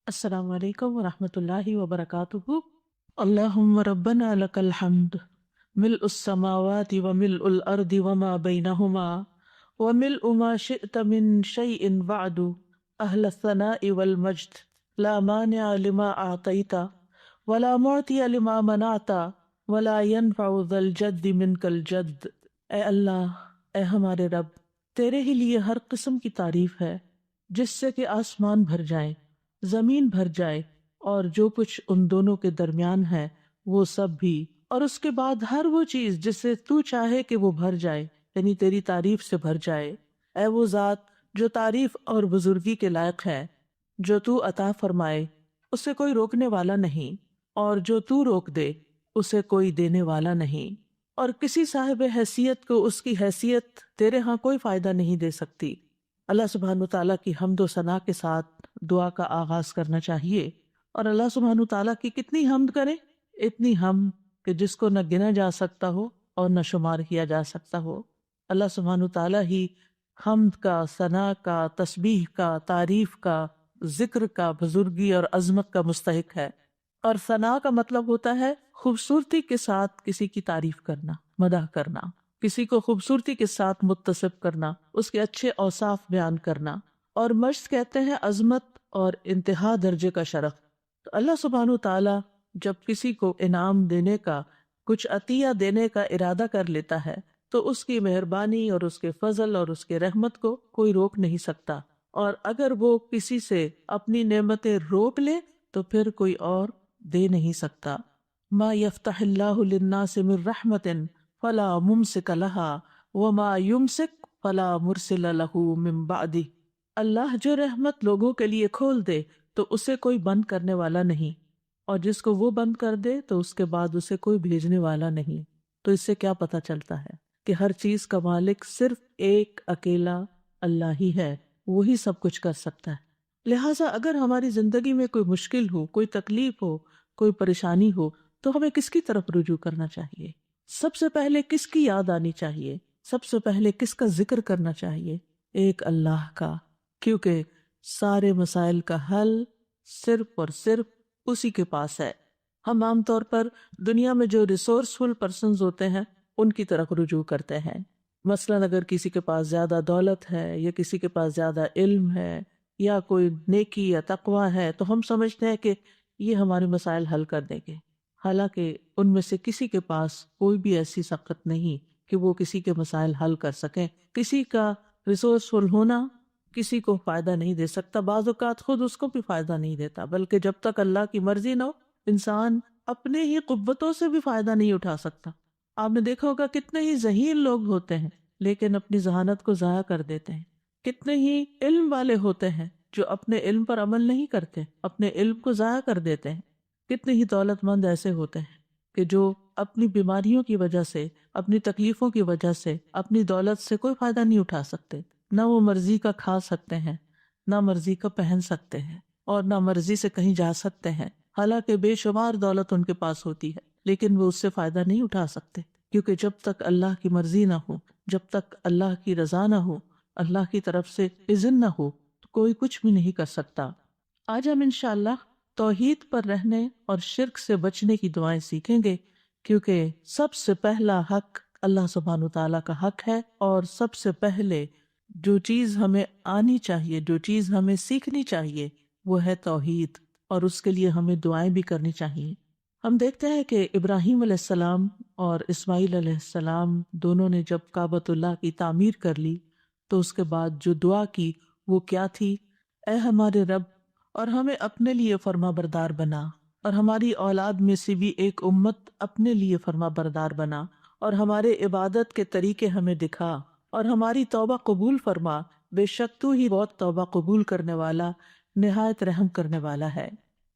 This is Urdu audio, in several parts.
السلام علیکم ورحمۃ اللہ وبرکاتہ۔ اللہم ربنا لک الحمد ملء السماوات وملء الارض وما بینہما وملء ما شئت من شیء بعد اہل الثناء والمجد لا مانع لما اعطیت ولا معطی لما منعت ولا ينفع ذا الجد منک الجد۔ اے اللہ، اے ہمارے رب، تیرے ہی لیے ہر قسم کی تعریف ہے جس سے کہ آسمان بھر جائیں، زمین بھر جائے اور جو کچھ ان دونوں کے درمیان ہے وہ سب بھی، اور اس کے بعد ہر وہ چیز جس سے تو چاہے کہ وہ بھر جائے، یعنی تیری تعریف سے بھر جائے۔ اے وہ ذات جو تعریف اور بزرگی کے لائق ہے، جو تو عطا فرمائے اسے کوئی روکنے والا نہیں، اور جو تو روک دے اسے کوئی دینے والا نہیں، اور کسی صاحب حیثیت کو اس کی حیثیت تیرے ہاں کوئی فائدہ نہیں دے سکتی۔ اللہ سبحانہ وتعالیٰ کی حمد و ثنا کے ساتھ دعا کا آغاز کرنا چاہیے، اور اللہ سبحانہ وتعالیٰ کی کتنی حمد کریں، اتنی حمد کہ جس کو نہ گنا جا سکتا ہو اور نہ شمار کیا جا سکتا ہو۔ اللہ سبحانہ وتعالیٰ ہی حمد کا، ثنا کا، تسبیح کا، تعریف کا، ذکر کا، بزرگی اور عظمت کا مستحق ہے۔ اور ثنا کا مطلب ہوتا ہے خوبصورتی کے ساتھ کسی کی تعریف کرنا، مدح کرنا، کسی کو خوبصورتی کے ساتھ متصف کرنا، اس کے اچھے اوصاف بیان کرنا۔ اور مجد کہتے ہیں عظمت اور انتہا درجے کا شرف۔ تو اللہ سبحانہ وتعالیٰ جب کسی کو انعام دینے کا، کچھ عطیہ دینے کا ارادہ کر لیتا ہے تو اس کی مہربانی اور اس کے فضل اور اس کے رحمت کو کوئی روک نہیں سکتا، اور اگر وہ کسی سے اپنی نعمتیں روک لے تو پھر کوئی اور دے نہیں سکتا۔ ما یفتح اللہ للناس من رحمت فلا ممسک لها وما یمسک فلا مرسل له من بعدہ۔ اللہ جو رحمت لوگوں کے لیے کھول دے تو اسے کوئی بند کرنے والا نہیں، اور جس کو وہ بند کر دے تو اس کے بعد اسے کوئی بھیجنے والا نہیں۔ تو اس سے کیا پتہ چلتا ہے کہ ہر چیز کا مالک صرف ایک اکیلا اللہ ہی ہے، وہی سب کچھ کر سکتا ہے۔ لہٰذا اگر ہماری زندگی میں کوئی مشکل ہو، کوئی تکلیف ہو، کوئی پریشانی ہو، تو ہمیں کس کی طرف رجوع کرنا چاہیے؟ سب سے پہلے کس کی یاد آنی چاہیے؟ سب سے پہلے کس کا ذکر کرنا چاہیے؟ ایک اللہ کا، کیونکہ سارے مسائل کا حل صرف اور صرف اسی کے پاس ہے۔ ہم عام طور پر دنیا میں جو ریسورسفل پرسنز ہوتے ہیں ان کی طرف رجوع کرتے ہیں۔ مثلاً اگر کسی کے پاس زیادہ دولت ہے یا کسی کے پاس زیادہ علم ہے یا کوئی نیکی یا تقوی ہے تو ہم سمجھتے ہیں کہ یہ ہمارے مسائل حل کر دیں گے، حالانکہ ان میں سے کسی کے پاس کوئی بھی ایسی سخت نہیں کہ وہ کسی کے مسائل حل کر سکیں۔ کسی کا ریسورسفل ہونا کسی کو فائدہ نہیں دے سکتا، بعض اوقات خود اس کو بھی فائدہ نہیں دیتا، بلکہ جب تک اللہ کی مرضی نہ ہو انسان اپنے ہی قوتوں سے بھی فائدہ نہیں اٹھا سکتا۔ آپ نے دیکھا ہوگا کتنے ہی ذہین لوگ ہوتے ہیں لیکن اپنی ذہانت کو ضائع کر دیتے ہیں، کتنے ہی علم والے ہوتے ہیں جو اپنے علم پر عمل نہیں کرتے، اپنے علم کو ضائع کر دیتے ہیں، کتنے ہی دولت مند ایسے ہوتے ہیں کہ جو اپنی بیماریوں کی وجہ سے، اپنی تکلیفوں کی وجہ سے اپنی دولت سے کوئی فائدہ نہیں اٹھا سکتے، نہ وہ مرضی کا کھا سکتے ہیں، نہ مرضی کا پہن سکتے ہیں، اور نہ مرضی سے کہیں جا سکتے ہیں، حالانکہ بے شمار دولت ان کے پاس ہوتی ہے لیکن وہ اس سے فائدہ نہیں اٹھا سکتے، کیونکہ جب تک اللہ کی مرضی نہ ہو، جب تک اللہ کی رضا نہ ہو، اللہ کی طرف سے اذن نہ ہو تو کوئی کچھ بھی نہیں کر سکتا۔ آج ہم انشاءاللہ توحید پر رہنے اور شرک سے بچنے کی دعائیں سیکھیں گے، کیونکہ سب سے پہلا حق اللہ سبحانہ وتعالیٰ کا حق ہے، اور سب سے پہلے جو چیز ہمیں آنی چاہیے، جو چیز ہمیں سیکھنی چاہیے وہ ہے توحید، اور اس کے لیے ہمیں دعائیں بھی کرنی چاہیے۔ ہم دیکھتے ہیں کہ ابراہیم علیہ السلام اور اسماعیل علیہ السلام دونوں نے جب کعبۃ اللہ کی تعمیر کر لی تو اس کے بعد جو دعا کی وہ کیا تھی؟ اے ہمارے رب، اور ہمیں اپنے لیے فرما بردار بنا، اور ہماری اولاد میں سے بھی ایک امت اپنے لیے فرما بردار بنا، اور ہمارے عبادت کے طریقے ہمیں دکھا، اور ہماری توبہ قبول فرما، بے شک تو ہی بہت توبہ قبول کرنے والا، نہایت رحم کرنے والا ہے۔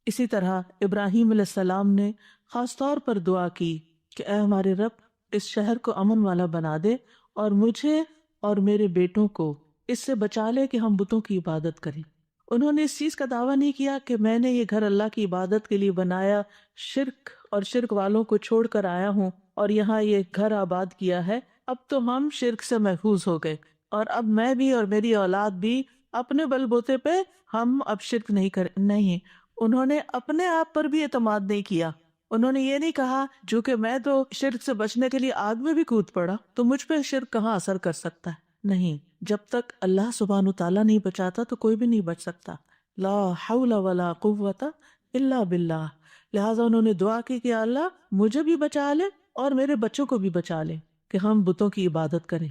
اسی طرح ابراہیم علیہ السلام نے خاص طور پر دعا کی کہ اے ہمارے رب، اس شہر کو امن والا بنا دے، اور مجھے اور میرے بیٹوں کو اس سے بچا لے کہ ہم بتوں کی عبادت کریں۔ انہوں نے اس چیز کا دعویٰ نہیں کیا کہ میں نے یہ گھر اللہ کی عبادت کے لیے بنایا، شرک اور شرک والوں کو چھوڑ کر آیا ہوں اور یہاں یہ گھر آباد کیا ہے، اب تو ہم شرک سے محفوظ ہو گئے، اور اب میں بھی اور میری اولاد بھی اپنے بل بوتے پہ ہم اب شرک نہیں کریں۔ نہیں، انہوں نے اپنے آپ پر بھی اعتماد نہیں کیا. انہوں نے یہ نہیں کہا جو کہ میں تو شرک سے بچنے کے لیے آگ میں بھی کود پڑا تو مجھ پہ شرک کہاں اثر کر سکتا ہے. نہیں، جب تک اللہ سبحانہ تعالیٰ نہیں بچاتا تو کوئی بھی نہیں بچ سکتا. لا حول ولا قوت الا باللہ. لہٰذا انہوں نے دعا کی کہ اللہ مجھے بھی بچا لے اور میرے بچوں کو بھی بچا لے کہ ہم بتوں کی عبادت کریں.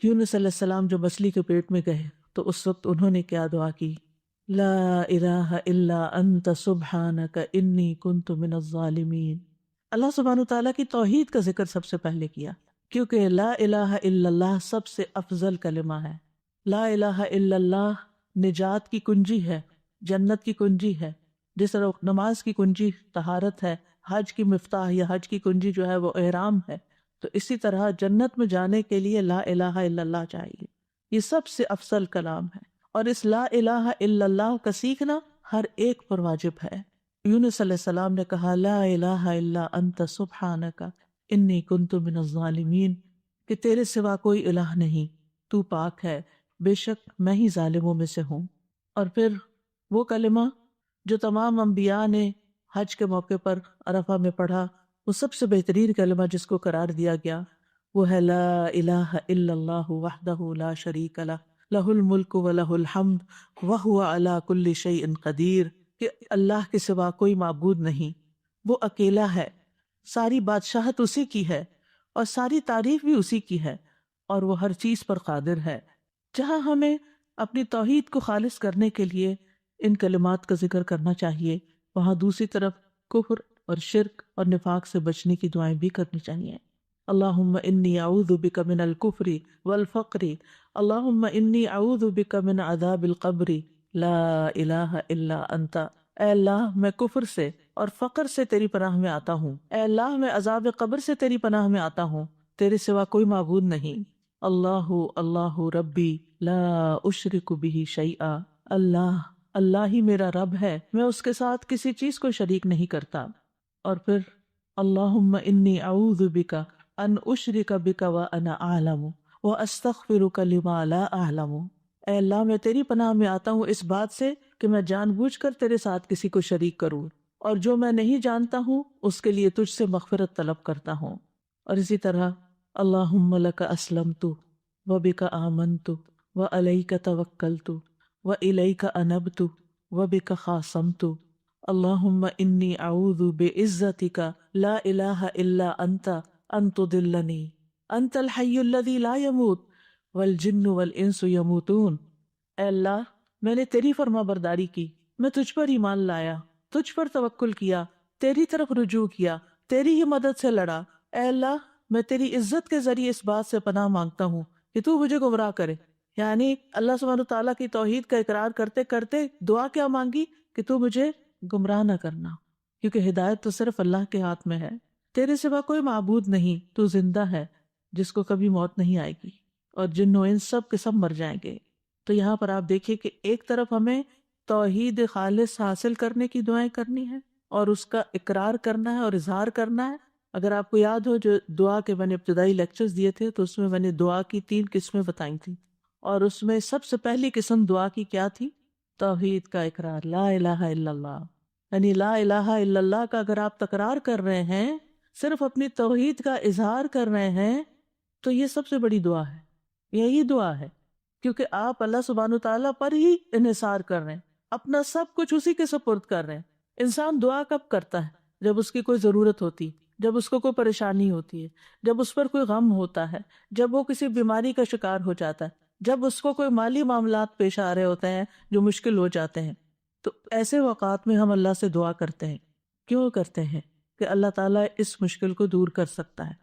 یونس علیہ السلام جو مچھلی کے پیٹ میں گئے تو اس وقت انہوں نے کیا دعا کی؟ لا الہ الا انت سبحانک انی کنت من الظالمین. اللہ سبحانہ تعالیٰ کی توحید کا ذکر سب سے پہلے کیا کیونکہ لا الہ الا اللہ سب سے افضل کلمہ ہے. لا الہ الا اللہ نجات کی کنجی ہے، جنت کی کنجی ہے. جس طرح نماز کی کنجی طہارت ہے، حج کی مفتاح یا حج کی کنجی جو ہے وہ احرام ہے، تو اسی طرح جنت میں جانے کے لیے لا الہ الا اللہ چاہیے. یہ سب سے افضل کلام ہے اور اس لا الہ الا اللہ کا سیکھنا ہر ایک پر واجب ہے. یونس علیہ السلام نے کہا لا الہ الا انت سبحانک انی کنت من الظالمین، کہ تیرے سوا کوئی الہ نہیں، تو پاک ہے، بے شک میں ہی ظالموں میں سے ہوں. اور پھر وہ کلمہ جو تمام انبیاء نے حج کے موقع پر عرفہ میں پڑھا، وہ سب سے بہترین کلمہ جس کو قرار دیا گیا وہ ہے لا الہ الا اللہ وحدہ لا شریک لہ لہ الملک ولہ الحمد وہو علی کل شیء قدیر. کہ اللہ کے سوا کوئی معبود نہیں، وہ اکیلا ہے، ساری بادشاہت اسی کی ہے اور ساری تعریف بھی اسی کی ہے اور وہ ہر چیز پر قادر ہے. جہاں ہمیں اپنی توحید کو خالص کرنے کے لیے ان کلمات کا ذکر کرنا چاہیے، وہاں دوسری طرف کفر اور شرک اور نفاق سے بچنے کی دعائیں بھی کرنی چاہیے. اللہم انی اعوذ بک من الکفر والفقر، اللہم انی اعوذ بک من عذاب القبر، لا الہ الا انت. اے اللہ میں کفر سے اور فقر سے تیری پناہ میں آتا ہوں. اے اللہ میں عذاب قبر سے تیری پناہ میں آتا ہوں، تیرے سوا کوئی معبود نہیں. اللہ اللہ ربی لا اشرک بہ شیئا، اللہ ہی میرا رب ہے، میں اس کے ساتھ کسی چیز کو شریک نہیں کرتا. اور پھر اللہم انی اعوذ بک ان اشرک بک وانا اعلم واستغفرک لما لا اعلم. اے اللہ میں تیری پناہ میں آتا ہوں اس بات سے کہ میں جان بوجھ کر تیرے ساتھ کسی کو شریک کروں اور جو میں نہیں جانتا ہوں اس کے لیے تجھ سے مغفرت طلب کرتا ہوں. اور اسی طرح اللہم لک اسلمت وبک آمنت وعلیک توکلت وإلیک انبت وبک خاصمت. اللہم انی اعوذ بعزتک لا الہ الا انت ان تضلنی، انت الحی الذی لا یموت والجن والانس یموتون. اے اللہ میں نے تیری فرما برداری کی، میں تجھ پر ایمان لایا، تجھ پر توکل کیا، تیری طرف رجوع کیا، تیری ہی مدد سے لڑا. اے اللہ میں تیری عزت کے ذریعے اس بات سے پناہ مانگتا ہوں کہ تو مجھے گمراہ کرے. یعنی اللہ سبحانہ تعالیٰ کی توحید کا اقرار کرتے کرتے دعا کیا مانگی کہ تو مجھے گمراہ نہ کرنا، کیونکہ ہدایت تو صرف اللہ کے ہاتھ میں ہے. تیرے سوا کوئی معبود نہیں، تو زندہ ہے جس کو کبھی موت نہیں آئے گی، اور جن و انس سب کے سب مر جائیں گے. تو یہاں پر آپ دیکھیے کہ ایک طرف ہمیں توحید خالص حاصل کرنے کی دعائیں کرنی ہے اور اس کا اقرار کرنا ہے اور اظہار کرنا ہے. اگر آپ کو یاد ہو جو دعا کے میں نے ابتدائی لیکچرز دیے تھے تو اس میں نے دعا کی 3 قسمیں بتائی تھیں، اور اس میں سب سے پہلی قسم دعا کی کیا تھی؟ توحید کا اقرار، لا الہ الا اللہ. یعنی لا الہ الا اللہ کا اگر آپ تکرار کر رہے ہیں، صرف اپنی توحید کا اظہار کر رہے ہیں، تو یہ سب سے بڑی دعا ہے. یہی دعا ہے کیونکہ آپ اللہ سبحانہ تعالیٰ پر ہی انحصار کر رہے ہیں، اپنا سب کچھ اسی کے سپرد کر رہے ہیں. انسان دعا کب کرتا ہے؟ جب اس کی کوئی ضرورت ہوتی، جب اس کو کوئی پریشانی ہوتی ہے، جب اس پر کوئی غم ہوتا ہے، جب وہ کسی بیماری کا شکار ہو جاتا ہے، جب اس کو کوئی مالی معاملات پیش آ رہے ہوتے ہیں جو مشکل ہو جاتے ہیں. تو ایسے اوقات میں ہم اللہ سے دعا کرتے ہیں. کیوں کرتے ہیں؟ کہ اللہ تعالیٰ اس مشکل کو دور کر سکتا ہے.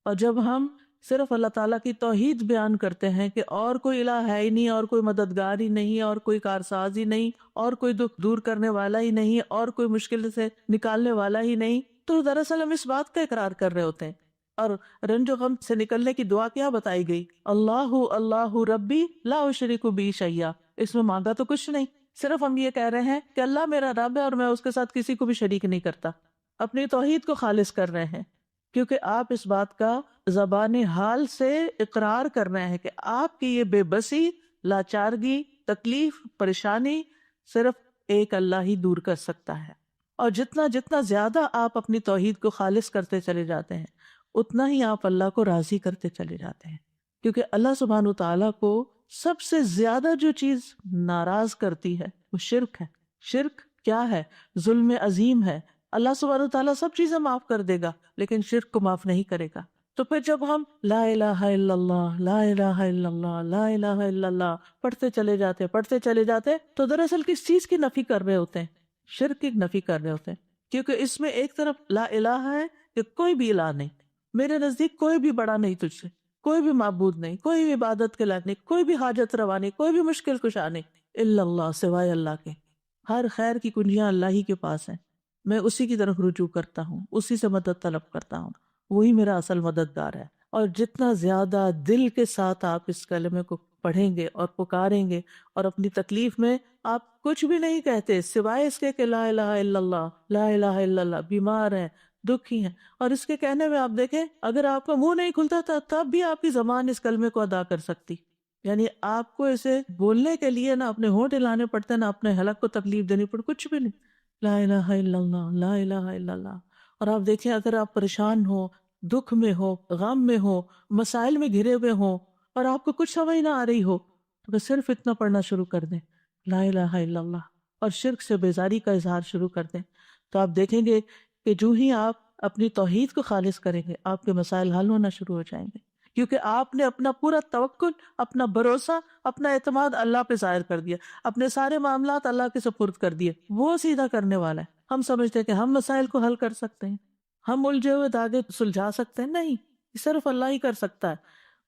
اور جب ہم صرف اللہ تعالیٰ کی توحید بیان کرتے ہیں کہ اور کوئی الہ ہے ہی نہیں، اور کوئی مددگار ہی نہیں، اور کوئی کارساز ہی نہیں، اور کوئی دکھ دور کرنے والا ہی نہیں، اور کوئی مشکل سے نکالنے والا ہی نہیں، تو دراصل ہم اس بات کا اقرار کر رہے ہوتے ہیں. اور رنج و غم سے نکلنے کی دعا کیا بتائی گئی؟ اللہ اللہ ربی لا اشرک بہ شیئا. اس میں مانگا تو کچھ نہیں، صرف ہم یہ کہہ رہے ہیں کہ اللہ میرا رب ہے اور میں اس کے ساتھ کسی کو بھی شریک نہیں کرتا. اپنی توحید کو خالص کر رہے ہیں کیونکہ آپ اس بات کا زبان حال سے اقرار کر رہے ہیں کہ آپ کی یہ بے بسی، لاچارگی، تکلیف، پریشانی صرف ایک اللہ ہی دور کر سکتا ہے. اور جتنا جتنا زیادہ آپ اپنی توحید کو خالص کرتے چلے جاتے ہیں اتنا ہی آپ اللہ کو راضی کرتے چلے جاتے ہیں. کیونکہ اللہ سبحانہ تعالیٰ کو سب سے زیادہ جو چیز ناراض کرتی ہے وہ شرک ہے. شرک کیا ہے؟ ظلم عظیم ہے. اللہ سبحانہ تعالیٰ سب چیزیں معاف کر دے گا لیکن شرک کو معاف نہیں کرے گا. تو پھر جب ہم لا الہ الا اللہ لا الہ الا اللہ لا الہ الا اللہ پڑھتے چلے جاتے تو دراصل کس چیز کی نفی کر رہے ہوتے ہیں؟ شرک کی نفی کر رہے ہوتے ہیں. کیونکہ اس میں ایک طرف لا الہ ہے کہ کوئی بھی الہ نہیں، میرے نزدیک کوئی بھی بڑا نہیں تجھ سے، کوئی بھی معبود نہیں، کوئی بھی عبادت کے لائق نہیں، کوئی بھی حاجت روا نہیں، کوئی بھی مشکل کشا نہیں الا اللہ، سوائے اللہ کے. ہر خیر کی کنجیاں اللہ ہی کے پاس ہیں. میں اسی کی طرف رجوع کرتا ہوں، اسی سے مدد طلب کرتا ہوں، وہی میرا اصل مددگار ہے. اور جتنا زیادہ دل کے ساتھ آپ اس کلمے کو پڑھیں گے اور پکاریں گے اور اپنی تکلیف میں آپ کچھ بھی نہیں کہتے سوائے اس کے کہ لا الہ الا اللہ لا الہ الا اللہ، بیمار ہیں، دکھی ہیں، اور اس کے کہنے میں آپ دیکھیں اگر آپ کا منہ نہیں کھلتا تھا تب بھی آپ کی زبان اس کلمے کو ادا کر سکتی. یعنی آپ کو اسے بولنے کے لیے نہ اپنے ہونٹ ہلانے پڑتے نہ اپنے حلق کو تکلیف دینی پڑتی، کچھ بھی نہیں. لا الہ الا اللہ لا الہ الا اللہ. اور آپ دیکھیں اگر آپ پریشان ہو، دکھ میں ہو، غم میں ہو، مسائل میں گھرے ہوئے ہوں اور آپ کو کچھ سمجھ نہ آ رہی ہو تو بس صرف اتنا پڑھنا شروع کر دیں لا الہ الا اللہ اور شرک سے بیزاری کا اظہار شروع کر دیں. تو آپ دیکھیں گے کہ جو ہی آپ اپنی توحید کو خالص کریں گے آپ کے مسائل حل ہونا شروع ہو جائیں گے. کیونکہ آپ نے اپنا پورا توکل، اپنا بھروسہ، اپنا اعتماد اللہ پہ ظاہر کر دیا، اپنے سارے معاملات اللہ کے سپرد کر دیے. وہ سیدھا کرنے والا ہے. ہم سمجھتے ہیں کہ ہم مسائل کو حل کر سکتے ہیں، ہم الجھے ہوئے دھاگے سلجھا سکتے ہیں، نہیں، صرف اللہ ہی کر سکتا ہے.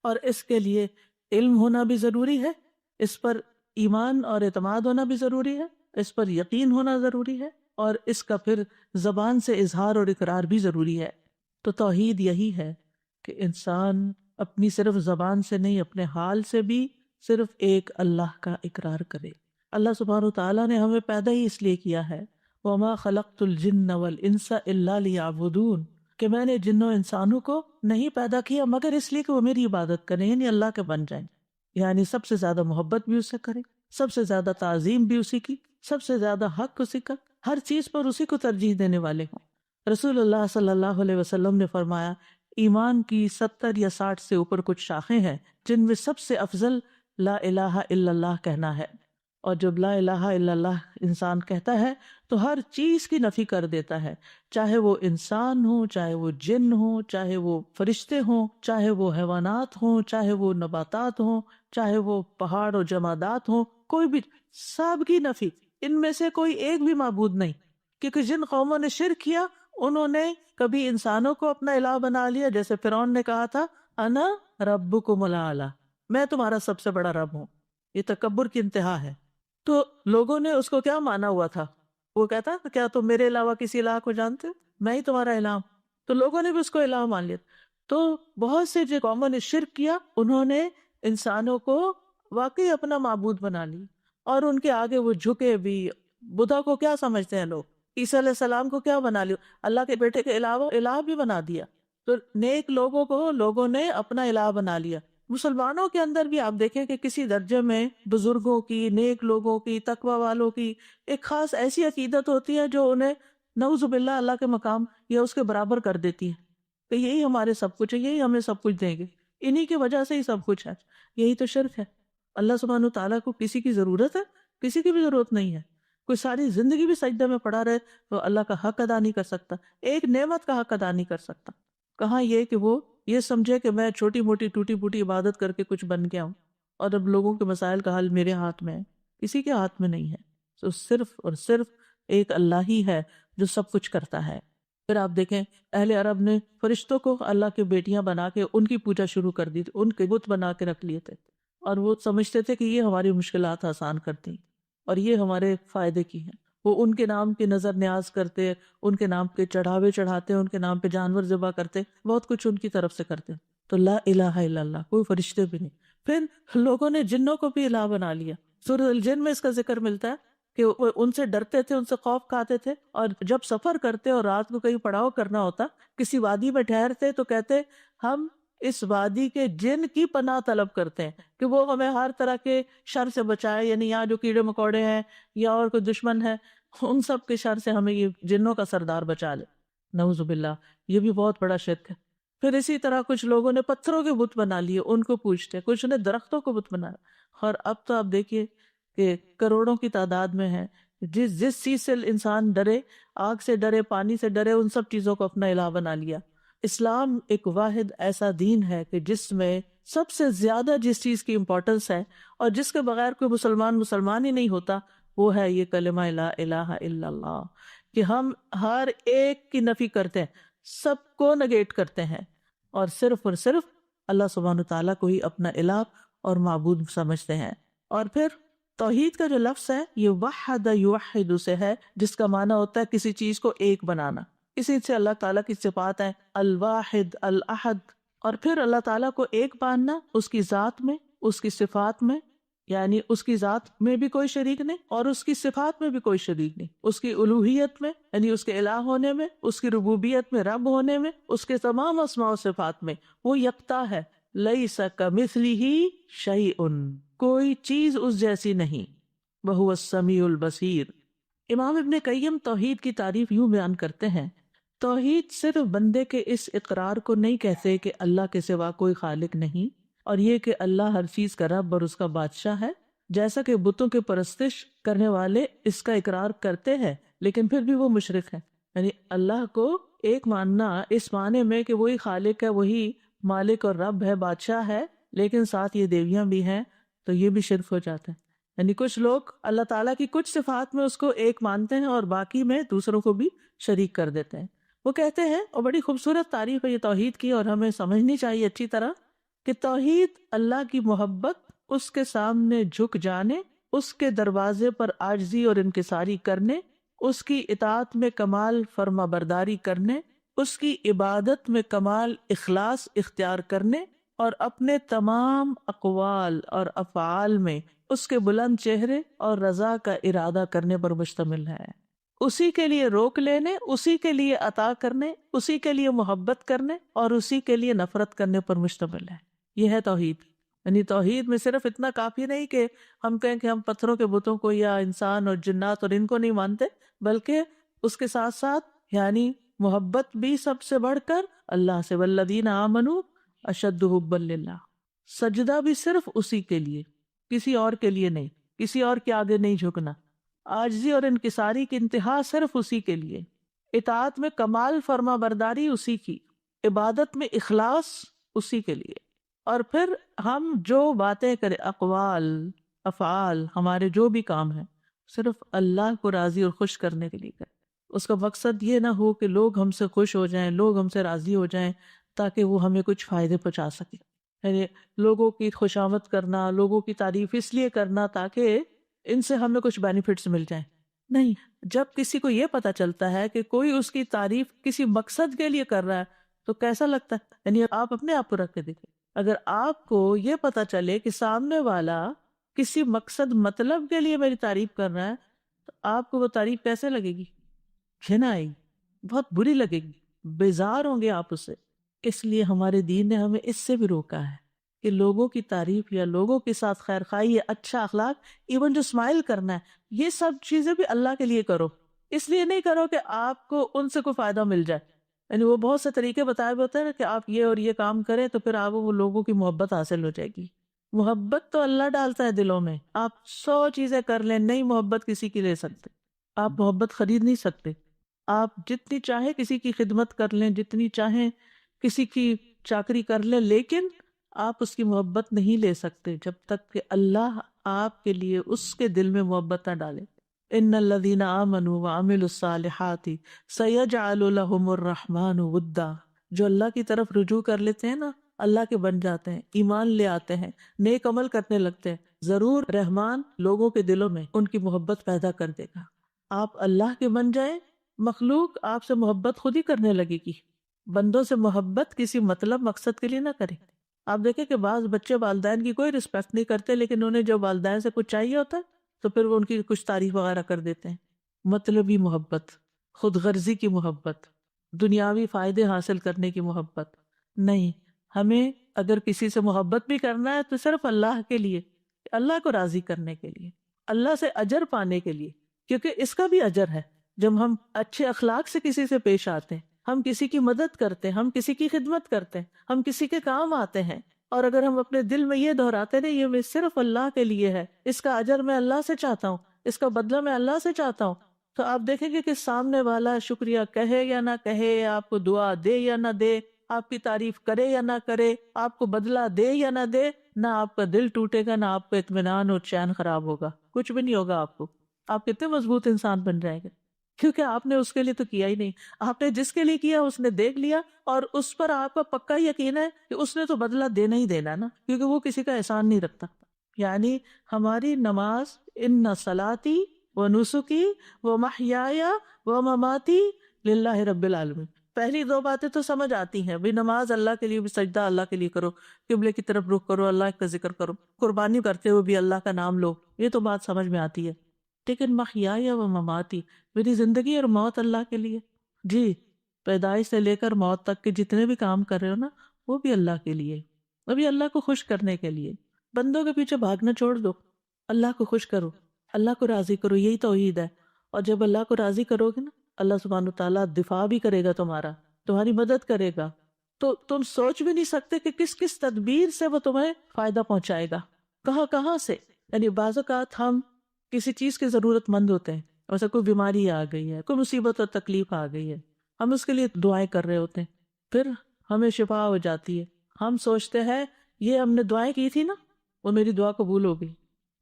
اور اس کے لیے علم ہونا بھی ضروری ہے، اس پر ایمان اور اعتماد ہونا بھی ضروری ہے، اس پر یقین ہونا ضروری ہے، اور اس کا پھر زبان سے اظہار اور اقرار بھی ضروری ہے. تو توحید یہی ہے کہ انسان اپنی صرف زبان سے نہیں اپنے حال سے بھی صرف ایک اللہ کا اقرار کرے. اللہ سبحانہ تعالیٰ نے ہمیں پیدا ہی اس لیے کیا ہے وَمَا خَلَقْتُ الْجِنَّ وَالْإِنسَ إِلَّا لِيَعْبُدُونَ، کہ میں نے جنوں انسانوں کو نہیں پیدا کیا مگر اس لیے کہ وہ میری عبادت کریں، یعنی اللہ کے بن جائیں. یعنی سب سے زیادہ محبت بھی اس سے کریں، سب سے زیادہ تعظیم بھی اسی کی، سب سے زیادہ حق اسی کا، ہر چیز پر اسی کو ترجیح دینے والے ہوں. رسول اللہ صلی اللہ علیہ وسلم نے فرمایا ایمان کی 70 یا 60 سے اوپر کچھ شاخیں ہیں جن میں سب سے افضل لا الہ الا اللہ کہنا ہے. اور جب لا الہ الا اللہ انسان کہتا ہے تو ہر چیز کی نفی کر دیتا ہے، چاہے وہ انسان ہو، چاہے وہ جن ہو، چاہے وہ فرشتے ہوں، چاہے وہ حیوانات ہوں، چاہے وہ نباتات ہوں، چاہے وہ پہاڑ و جمادات ہوں، کوئی بھی، سب کی نفی. ان میں سے کوئی ایک بھی معبود نہیں. کیونکہ جن قوموں نے شرک کیا انہوں نے کبھی انسانوں کو اپنا الہ بنا لیا، جیسے فرعون نے کہا تھا انا ربکم الاعلی، میں تمہارا سب سے بڑا رب ہوں. یہ تکبر کی انتہا ہے. تو لوگوں نے اس کو کیا مانا ہوا تھا؟ وہ کہتا کیا تم میرے علاوہ کسی الہ کو جانتے ہو؟ میں ہی تمہارا الہ ہوں. تو لوگوں نے بھی اس کو الہ مان لیا. تو بہت سے جو قوموں نے شرک کیا انہوں نے انسانوں کو واقعی اپنا معبود بنا لی اور ان کے آگے وہ جھکے بھی. بدھا کو کیا سمجھتے ہیں لوگ؟ عیسیٰ علیہ السلام کو کیا بنا لیا؟ اللہ کے بیٹے کے علاوہ الہ بھی بنا دیا. تو نیک لوگوں کو لوگوں نے اپنا الہ بنا لیا. مسلمانوں کے اندر بھی آپ دیکھیں کہ کسی درجے میں بزرگوں کی، نیک لوگوں کی، تقوی والوں کی ایک خاص ایسی عقیدت ہوتی ہے جو انہیں نعوذ باللہ اللہ کے مقام یا اس کے برابر کر دیتی ہے کہ یہی ہمارے سب کچھ ہے، یہی ہمیں سب کچھ دیں گے، انہی کی وجہ سے ہی سب کچھ ہے. یہی تو شرک ہے. اللہ سبحانہ تعالیٰ کو کسی کی ضرورت ہے؟ کسی کی بھی ضرورت نہیں ہے. کوئی ساری زندگی بھی سجدے میں پڑا رہے تو اللہ کا حق ادا نہیں کر سکتا، ایک نعمت کا حق ادا نہیں کر سکتا. کہاں یہ کہ وہ یہ سمجھے کہ میں چھوٹی موٹی ٹوٹی پوٹی عبادت کر کے کچھ بن گیا ہوں اور اب لوگوں کے مسائل کا حل میرے ہاتھ میں ہے. کسی کے ہاتھ میں نہیں ہے. تو صرف اور صرف ایک اللہ ہی ہے جو سب کچھ کرتا ہے. پھر آپ دیکھیں اہل عرب نے فرشتوں کو اللہ کے بیٹیاں بنا کے ان کی پوجا شروع کر دی تھی، ان کے بت بنا کے رکھ لیے تھے اور وہ سمجھتے تھے کہ یہ ہماری مشکلات آسان کرتی ہیں اور یہ ہمارے فائدے کی ہیں. وہ ان کے نام کی نظر نیاز کرتے، ان کے نام کے چڑھاوے چڑھاتے، ان کے نام پہ جانور ذبح کرتے، بہت کچھ ان کی طرف سے کرتے. تو لا الہ الا اللہ، کوئی فرشتے بھی نہیں. پھر لوگوں نے جنوں کو بھی الہ بنا لیا. سورۃ الجن میں اس کا ذکر ملتا ہے کہ وہ ان سے ڈرتے تھے، ان سے خوف کھاتے تھے، اور جب سفر کرتے اور رات کو کہیں پڑاؤ کرنا ہوتا، کسی وادی میں ٹھہرتے تو کہتے ہم اس وادی کے جن کی پناہ طلب کرتے ہیں کہ وہ ہمیں ہر طرح کے شر سے بچائے، یعنی یہاں جو کیڑے مکوڑے ہیں یا اور کوئی دشمن ہے ان سب کے شر سے ہمیں یہ جنوں کا سردار بچا لے، نعوذ باللہ، یہ بھی بہت بڑا شرک ہے۔ پھر اسی طرح کچھ لوگوں نے پتھروں کے بت بنا لیے، ان کو پوجتے، کچھ نے درختوں کو بت بنایا، اور اب تو آپ دیکھیے کہ کروڑوں کی تعداد میں ہے، جس چیز سے انسان ڈرے، آگ سے ڈرے، پانی سے ڈرے، ان سب چیزوں کو اپنا الہ بنا لیا۔ اسلام ایک واحد ایسا دین ہے کہ جس میں سب سے زیادہ جس چیز کی امپورٹنس ہے اور جس کے بغیر کوئی مسلمان ہی نہیں ہوتا، وہ ہے یہ کلمہ لا الہ الا اللہ، کہ ہم ہر ایک کی نفی کرتے ہیں، سب کو نگیٹ کرتے ہیں، اور صرف اللہ سبحانہ تعالیٰ کو ہی اپنا الہ اور معبود سمجھتے ہیں۔ اور پھر توحید کا جو لفظ ہے یہ وحد یوحد سے ہے، جس کا معنی ہوتا ہے کسی چیز کو ایک بنانا۔ اسی سے اللہ تعالیٰ کی صفات ہیں الواحد، الاحد، اور پھر اللہ تعالیٰ کو ایک ماننا اس کی ذات میں، اس کی صفات میں، یعنی اس کی ذات میں بھی کوئی شریک نہیں اور اس کی صفات میں بھی کوئی شریک نہیں، اس کی الوہیت میں یعنی اس کے الہ ہونے میں، اس کی ربوبیت میں رب ہونے میں، اس کے تمام اسماء و صفات میں وہ یکتا ہے، لیس کمثلہ شیء، کوئی چیز اس جیسی نہیں، وہو السمیع البصیر۔ امام ابن قیم توحید کی تعریف یوں بیان کرتے ہیں، توحید صرف بندے کے اس اقرار کو نہیں کہتے کہ اللہ کے سوا کوئی خالق نہیں، اور یہ کہ اللہ ہر چیز کا رب اور اس کا بادشاہ ہے، جیسا کہ بتوں کے پرستش کرنے والے اس کا اقرار کرتے ہیں لیکن پھر بھی وہ مشرک ہیں۔ یعنی اللہ کو ایک ماننا اس معنی میں کہ وہی خالق ہے، وہی مالک اور رب ہے، بادشاہ ہے، لیکن ساتھ یہ دیویاں بھی ہیں، تو یہ بھی شرک ہو جاتا ہے۔ یعنی کچھ لوگ اللہ تعالیٰ کی کچھ صفات میں اس کو ایک مانتے ہیں اور باقی میں دوسروں کو بھی شریک کر دیتے ہیں۔ وہ کہتے ہیں، اور بڑی خوبصورت تعریف ہے یہ توحید کی اور ہمیں سمجھنی چاہیے اچھی طرح، کہ توحید اللہ کی محبت، اس کے سامنے جھک جانے، اس کے دروازے پر عاجزی اور انکساری کرنے، اس کی اطاعت میں کمال فرما برداری کرنے، اس کی عبادت میں کمال اخلاص اختیار کرنے، اور اپنے تمام اقوال اور افعال میں اس کے بلند چہرے اور رضا کا ارادہ کرنے پر مشتمل ہے۔ اسی کے لیے روک لینے، اسی کے لیے عطا کرنے، اسی کے لیے محبت کرنے اور اسی کے لیے نفرت کرنے پر مشتمل ہے۔ یہ ہے توحید۔ یعنی توحید میں صرف اتنا کافی نہیں کہ ہم کہیں کہ ہم پتھروں کے بتوں کو یا انسان اور جنات اور ان کو نہیں مانتے، بلکہ اس کے ساتھ ساتھ یعنی محبت بھی سب سے بڑھ کر اللہ سے، والذین آمنوا اشد حبا للہ، سجدہ بھی صرف اسی کے لیے، کسی اور کے لیے نہیں، کسی اور کے آگے نہیں جھکنا، عاجزی اور انکساری کی انتہا صرف اسی کے لیے، اطاعت میں کمال فرما برداری اسی کی، عبادت میں اخلاص اسی کے لیے، اور پھر ہم جو باتیں کریں، اقوال، افعال، ہمارے جو بھی کام ہیں، صرف اللہ کو راضی اور خوش کرنے کے لیے کریں۔ اس کا مقصد یہ نہ ہو کہ لوگ ہم سے خوش ہو جائیں، لوگ ہم سے راضی ہو جائیں تاکہ وہ ہمیں کچھ فائدے پہنچا سکیں، یعنی لوگوں کی خوشامد کرنا، لوگوں کی تعریف اس لیے کرنا تاکہ ان سے ہمیں کچھ بینیفٹس مل جائیں۔ نہیں، جب کسی کو یہ پتا چلتا ہے کہ کوئی اس کی تعریف کسی مقصد کے لیے کر رہا ہے تو کیسا لگتا ہے؟ یعنی آپ اپنے آپ کو رکھ کے دیکھیں، اگر آپ کو یہ پتا چلے کہ سامنے والا کسی مقصد مطلب کے لیے میری تعریف کر رہا ہے تو آپ کو وہ تعریف کیسے لگے گی؟ گھن آئے گی، بہت بری لگے گی، بیزار ہوں گے آپ اس سے۔ اس لیے ہمارے دین نے ہمیں اس سے بھی روکا ہے کہ لوگوں کی تعریف یا لوگوں کے ساتھ خیر خواہی یا اچھا اخلاق، ایون جو اسمائل کرنا ہے، یہ سب چیزیں بھی اللہ کے لیے کرو، اس لیے نہیں کرو کہ آپ کو ان سے کوئی فائدہ مل جائے۔ یعنی وہ بہت سے طریقے بتائے ہوتے ہیں کہ آپ یہ اور یہ کام کریں تو پھر آپ وہ لوگوں کی محبت حاصل ہو جائے گی۔ محبت تو اللہ ڈالتا ہے دلوں میں، آپ 100 چیزیں کر لیں، نہیں محبت کسی کی لے سکتے، آپ محبت خرید نہیں سکتے، آپ جتنی چاہیں کسی کی خدمت کر لیں، جتنی چاہیں کسی کی چاکری کر لیں، لیکن آپ اس کی محبت نہیں لے سکتے جب تک کہ اللہ آپ کے لیے اس کے دل میں محبت نہ ڈالے۔ ان الذین آمنوا وعملوا الصالحات سیجعل لهم الرحمن ودا، جو اللہ کی طرف رجوع کر لیتے ہیں نا، اللہ کے بن جاتے ہیں، ایمان لے آتے ہیں، نیک عمل کرنے لگتے ہیں، ضرور رحمان لوگوں کے دلوں میں ان کی محبت پیدا کر دے گا۔ آپ اللہ کے بن جائیں، مخلوق آپ سے محبت خود ہی کرنے لگے گی۔ بندوں سے محبت کسی مطلب مقصد کے لیے نہ کریں۔ آپ دیکھیں کہ بعض بچے والدین کی کوئی رسپیکٹ نہیں کرتے، لیکن انہیں جب والدین سے کچھ چاہیے ہوتا ہے تو پھر وہ ان کی کچھ تعریف وغیرہ کر دیتے ہیں۔ مطلبی محبت، خود غرضی کی محبت، دنیاوی فائدے حاصل کرنے کی محبت نہیں۔ ہمیں اگر کسی سے محبت بھی کرنا ہے تو صرف اللہ کے لیے، اللہ کو راضی کرنے کے لیے، اللہ سے اجر پانے کے لیے، کیونکہ اس کا بھی اجر ہے۔ جب ہم اچھے اخلاق سے کسی سے پیش آتے ہیں، ہم کسی کی مدد کرتے ہیں، ہم کسی کی خدمت کرتے ہیں، ہم کسی کے کام آتے ہیں، اور اگر ہم اپنے دل میں یہ دہراتے رہے یہ میں صرف اللہ کے لیے ہے، اس کا اجر میں اللہ سے چاہتا ہوں، اس کا بدلہ میں اللہ سے چاہتا ہوں، تو آپ دیکھیں گے کہ سامنے والا شکریہ کہے یا نہ کہے، آپ کو دعا دے یا نہ دے، آپ کی تعریف کرے یا نہ کرے، آپ کو بدلہ دے یا نہ دے، نہ آپ کا دل ٹوٹے گا، نہ آپ کا اطمینان اور چین خراب ہوگا، کچھ بھی نہیں ہوگا آپ کو۔ آپ کتنے مضبوط انسان بن جائیں گے، کیونکہ آپ نے اس کے لیے تو کیا ہی نہیں، آپ نے جس کے لیے کیا اس نے دیکھ لیا، اور اس پر آپ کا پکا یقین ہے کہ اس نے تو بدلہ دینا ہی دینا نا، کیونکہ وہ کسی کا احسان نہیں رکھتا۔ یعنی ہماری نماز، ان صلاتی و نسکی و محیای و مماتی للہ رب العالمین، پہلی دو باتیں تو سمجھ آتی ہیں، بھی نماز اللہ کے لیے، بھی سجدہ اللہ کے لیے کرو، قبلے کی طرف رخ کرو، اللہ کا ذکر کرو، قربانی کرتے ہوئے بھی اللہ کا نام لو، یہ تو بات سمجھ میں آتی ہے۔ لیکن محیای و مماتی، میری زندگی اور موت اللہ کے لیے، جی، پیدائش سے لے کر موت تک کے جتنے بھی کام کر رہے ہو نا، وہ بھی اللہ کے لیے، وہ بھی اللہ کو خوش کرنے کے لیے۔ بندوں کے پیچھے بھاگنا چھوڑ دو، اللہ کو خوش کرو، اللہ کو راضی کرو، یہی توحید ہے۔ اور جب اللہ کو راضی کرو گے نا، اللہ سبحانہ تعالیٰ دفاع بھی کرے گا تمہارا، تمہاری مدد کرے گا، تو تم سوچ بھی نہیں سکتے کہ کس کس تدبیر سے وہ تمہیں فائدہ پہنچائے گا، کہاں کہاں سے۔ یعنی بعض اوقات ہم کسی چیز کے ضرورت مند ہوتے ہیں، ویسے کوئی بیماری آ گئی ہے، کوئی مصیبت اور تکلیف آ گئی ہے، ہم اس کے لیے دعائیں کر رہے ہوتے ہیں، پھر ہمیں شفا ہو جاتی ہے، ہم سوچتے ہیں یہ ہم نے دعائیں کی تھی نا، وہ میری دعا قبول ہو گئی،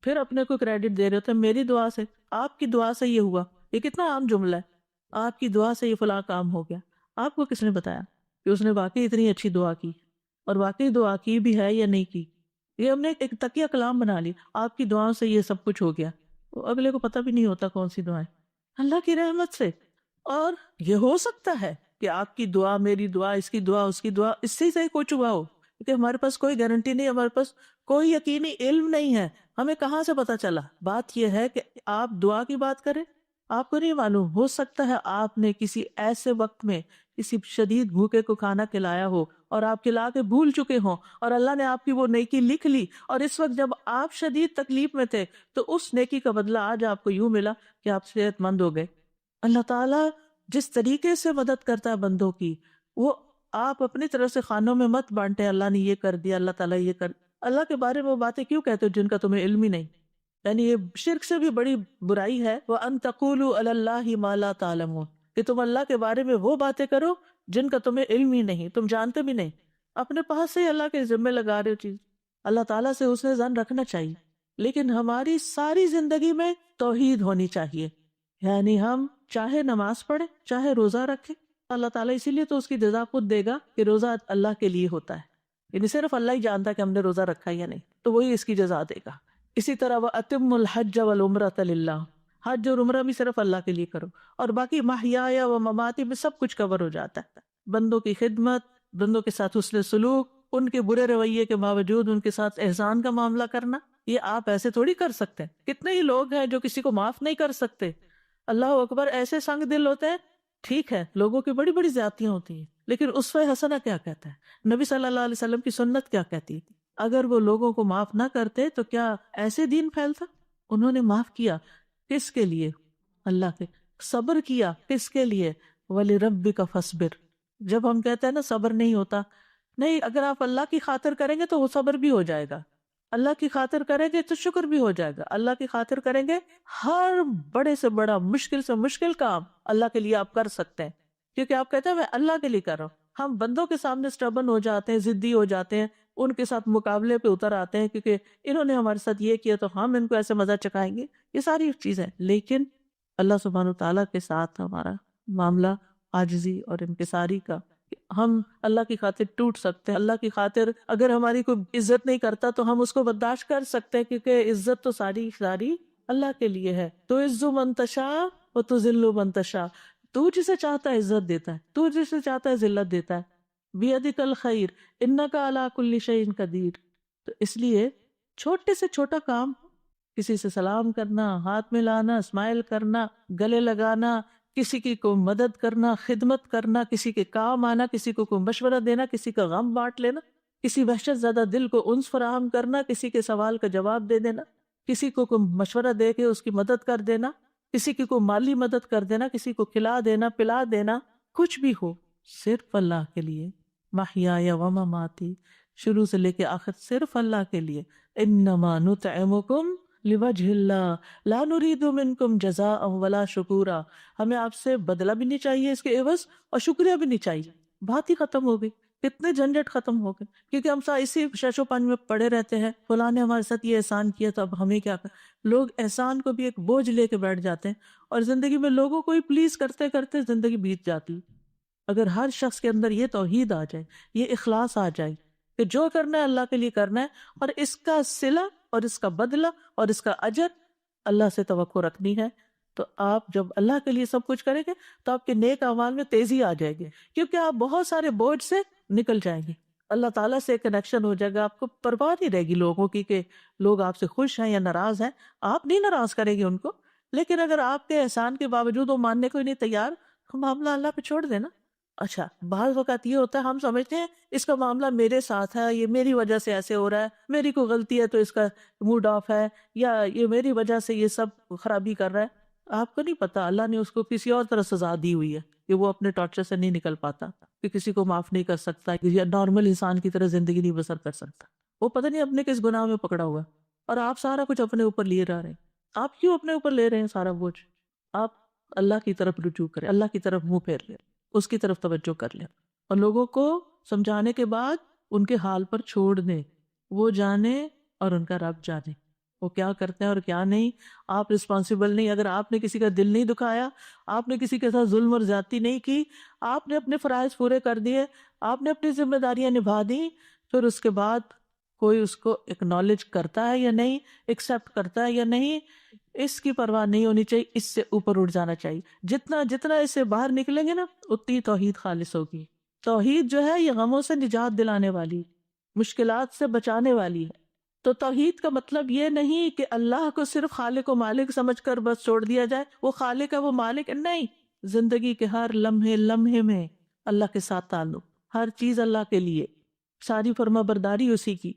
پھر اپنے کو کریڈٹ دے رہے ہوتے ہیں، میری دعا سے، آپ کی دعا سے یہ ہوا۔ یہ کتنا عام جملہ ہے، آپ کی دعا سے یہ فلاں کام ہو گیا۔ آپ کو کس نے بتایا کہ اس نے واقعی اتنی اچھی دعا کی، اور واقعی دعا کی بھی ہے یا نہیں کی؟ یہ ہم نے ایک تکیہ کلام بنا لی، آپ کی دعاؤں سے یہ سب کچھ ہو گیا، وہ اگلے کو پتہ بھی نہیں ہوتا کون سی دعائیں، اللہ کی رحمت سے۔ اور یہ ہو سکتا ہے کہ آپ کی دعا، میری دعا، اس کی دعا، اس کی دعا، اس سے ہی کچھ ہوا ہو، کیونکہ ہمارے پاس کوئی گارنٹی نہیں، ہمارے پاس کوئی یقینی علم نہیں ہے، ہمیں کہاں سے پتا چلا۔ بات یہ ہے کہ آپ دعا کی بات کریں، آپ کو نہیں معلوم، ہو سکتا ہے آپ نے کسی ایسے وقت میں کسی شدید بھوکے کو کھانا کھلایا ہو، اور آپ کھلا کے بھول چکے ہوں، اور اللہ نے آپ کی وہ نیکی لکھ لی، اور اس وقت جب آپ شدید تکلیف میں تھے تو اس نیکی کا بدلہ آج آپ کو یوں ملا کہ آپ صحت مند ہو گئے۔ اللہ تعالیٰ جس طریقے سے مدد کرتا ہے بندوں کی، وہ آپ اپنی طرف سے خانوں میں مت بانٹے، اللہ نے یہ کر دیا، اللہ تعالیٰ یہ کر، اللہ کے بارے میں وہ باتیں کیوں کہتے ہو جن کا تمہیں علم ہی نہیں؟ یعنی یہ شرک سے بھی بڑی برائی ہے، وَأَن تَقُولُوا عَلَى اللَّهِ مَا لَا تَعْلَمُونَ، کہ تم اللہ کے بارے میں وہ باتیں کرو جن کا تمہیں علم ہی نہیں، تم جانتے بھی نہیں، اپنے پاس سے ہی اللہ کے ذمے لگا رہے ہو چیز۔ اللہ تعالیٰ سے حسن ظن رکھنا چاہیے، لیکن ہماری ساری زندگی میں توحید ہونی چاہیے، یعنی ہم چاہے نماز پڑھیں، چاہے روزہ رکھیں، اللہ تعالیٰ اسی لیے تو اس کی جزا خود دے گا کہ روزہ اللہ کے لیے ہوتا ہے، یعنی صرف اللہ ہی جانتا ہے کہ ہم نے روزہ رکھا یا نہیں، تو وہی اس کی جزا دے گا۔ اسی طرح وَأَتِمُّ الْحَجَّ وَالْعُمْرَةَ لِلَّهِ، حج اور عمرہ بھی صرف اللہ کے لیے کرو، اور باقی محیای و مماتی میں سب کچھ کور ہو جاتا ہے۔ بندوں کی خدمت، بندوں کے ساتھ حسن سلوک، ان کے برے رویے کے باوجود ان کے ساتھ احسان کا معاملہ کرنا، یہ آپ ایسے تھوڑی کر سکتے ہیں۔ کتنے ہی لوگ ہیں جو کسی کو معاف نہیں کر سکتے، اللہ اکبر، ایسے سنگ دل ہوتے ہیں۔ ٹھیک ہے، لوگوں کی بڑی بڑی زیادتیاں ہوتی ہیں، لیکن اسوہ حسنہ کیا کہتا ہے؟ نبی صلی اللہ علیہ وسلم کی سنت کیا کہتی ہے؟ اگر وہ لوگوں کو معاف نہ کرتے تو کیا ایسے دین پھیلتا؟ انہوں نے معاف کیا، کس کے لیے؟ اللہ کے۔ صبر کیا، کس کے لیے؟ وَلِرَبِّكَ فَاصْبِرْ۔ جب ہم کہتے ہیں نا صبر نہیں ہوتا، نہیں، اگر آپ اللہ کی خاطر کریں گے تو وہ صبر بھی ہو جائے گا، اللہ کی خاطر کریں گے تو شکر بھی ہو جائے گا، اللہ کی خاطر کریں گے ہر بڑے سے بڑا، مشکل سے مشکل کام اللہ کے لیے آپ کر سکتے ہیں، کیونکہ آپ کہتے ہیں میں اللہ کے لیے کر رہا ہوں۔ ہم بندوں کے سامنے سٹبن ہو جاتے ہیں، ضدی ہو جاتے ہیں، ان کے ساتھ مقابلے پہ اتر آتے ہیں کیونکہ انہوں نے ہمارے ساتھ یہ کیا تو ہم ان کو ایسے مزہ چکھائیں گے، یہ ساری چیزیں۔ لیکن اللہ سبحانہ تعالیٰ کے ساتھ ہمارا معاملہ عاجزی اور انکساری کا، ہم اللہ کی خاطر ٹوٹ سکتے ہیں، اللہ کی خاطر اگر ہماری کوئی عزت نہیں کرتا تو ہم اس کو برداشت کر سکتے ہیں، کیونکہ عزت تو ساری اللہ کے لیے ہے۔ تو عزو من تشاء و تذل من تشاء، تو جسے چاہتا ہے عزت دیتا ہے، تو جسے چاہتا ہے ذلت دیتا ہے۔ بیدک الخیر انک علی کل شیء قدیر۔ تو اس لیے چھوٹے سے چھوٹا کام، کسی سے سلام کرنا، ہاتھ ملانا، اسمائل کرنا، گلے لگانا، کسی کی کو مدد کرنا، خدمت کرنا، کسی کے کام آنا، کسی کو کوئی مشورہ دینا، کسی کا غم بانٹ لینا، کسی وحشت زدہ دل کو انس فراہم کرنا، کسی کے سوال کا جواب دے دینا، کسی کو کوئی مشورہ دے کے اس کی مدد کر دینا، کسی کی کوئی مالی مدد کر دینا، کسی کو کھلا دینا پلا دینا، کچھ بھی ہو صرف اللہ کے لیے. محیای و مماتی، شروع سے لے کے آخر صرف اللہ کے لیے. انما نطعمکم لوجہ اللہ لا نرید منکم جزاء ولا شکورا. ہمیں آپ سے بدلہ بھی نہیں چاہیے اس کے عوض، اور شکریہ بھی نہیں چاہیے. بات ہی ختم ہو گئی، کتنے جھنجٹ ختم ہو گئے. کیونکہ ہم اسی شش و پنج میں پڑے رہتے ہیں، فلاں نے ہمارے ساتھ یہ احسان کیا تو اب ہمیں کیا لوگ احسان کو بھی ایک بوجھ لے کے بیٹھ جاتے ہیں، اور زندگی میں لوگوں کو ہی پلیز کرتے کرتے زندگی بیت جاتی. اگر ہر شخص کے اندر یہ توحید آ جائے، یہ اخلاص آ جائے کہ جو کرنا ہے اللہ کے لیے کرنا ہے، اور اس کا صلہ اور اس کا بدلہ اور اس کا اجر اللہ سے توقع رکھنی ہے، تو آپ جب اللہ کے لیے سب کچھ کریں گے تو آپ کے نیک اعمال میں تیزی آ جائے گی، کیونکہ آپ بہت سارے بوجھ سے نکل جائیں گے. اللہ تعالیٰ سے کنیکشن ہو جائے گا، آپ کو پرواہ نہیں رہے گی لوگوں کی کہ لوگ آپ سے خوش ہیں یا ناراض ہیں. آپ نہیں ناراض کریں گے ان کو، لیکن اگر آپ کے احسان کے باوجود وہ ماننے کو ہی نہیں تیار، معاملہ اللہ پہ چھوڑ دینا. اچھا، بعض وقت یہ ہوتا ہے ہم سمجھتے ہیں اس کا معاملہ میرے ساتھ ہے، یہ میری وجہ سے ایسے ہو رہا ہے، میری کوئی غلطی ہے تو اس کا موڈ آف ہے، یا یہ میری وجہ سے یہ سب خرابی کر رہا ہے. آپ کو نہیں پتا اللہ نے اس کو کسی اور طرح سزا دی ہوئی ہے کہ وہ اپنے ٹارچر سے نہیں نکل پاتا، کہ کسی کو معاف نہیں کر سکتا، یا نارمل انسان کی طرح زندگی نہیں بسر کر سکتا. وہ پتہ نہیں اپنے کس گناہ میں پکڑا ہوا ہے، اور آپ سارا کچھ اپنے اوپر لیے رہ رہے ہیں. آپ کیوں اپنے اوپر لے رہے ہیں سارا بوجھ؟ آپ اللہ کی طرف رجوع کریں، اللہ کی طرف منہ پھیر لیں، اس کی طرف توجہ کر لیں، اور لوگوں کو سمجھانے کے بعد ان کے حال پر چھوڑ دیں. وہ جانے اور ان کا رب جانے وہ کیا کرتے ہیں اور کیا نہیں. آپ رسپانسیبل نہیں. اگر آپ نے کسی کا دل نہیں دکھایا، آپ نے کسی کے ساتھ ظلم اور زیادتی نہیں کی، آپ نے اپنے فرائض پورے کر دیے، آپ نے اپنی ذمہ داریاں نبھا دی، پھر اس کے بعد کوئی اس کو اکنالج کرتا ہے یا نہیں، ایکسیپٹ کرتا ہے یا نہیں، اس کی پرواہ نہیں ہونی چاہیے. اس سے اوپر اٹھ جانا چاہیے. جتنا اس سے باہر نکلیں گے نا، اتنی توحید خالص ہوگی. توحید جو ہے یہ غموں سے نجات دلانے والی، مشکلات سے بچانے والی ہے. تو توحید کا مطلب یہ نہیں کہ اللہ کو صرف خالق و مالک سمجھ کر بس چھوڑ دیا جائے، وہ خالق ہے وہ مالک ہے، نہیں. زندگی کے ہر لمحے لمحے میں اللہ کے ساتھ تعلق، ہر چیز اللہ کے لیے، ساری فرما برداری اسی کی،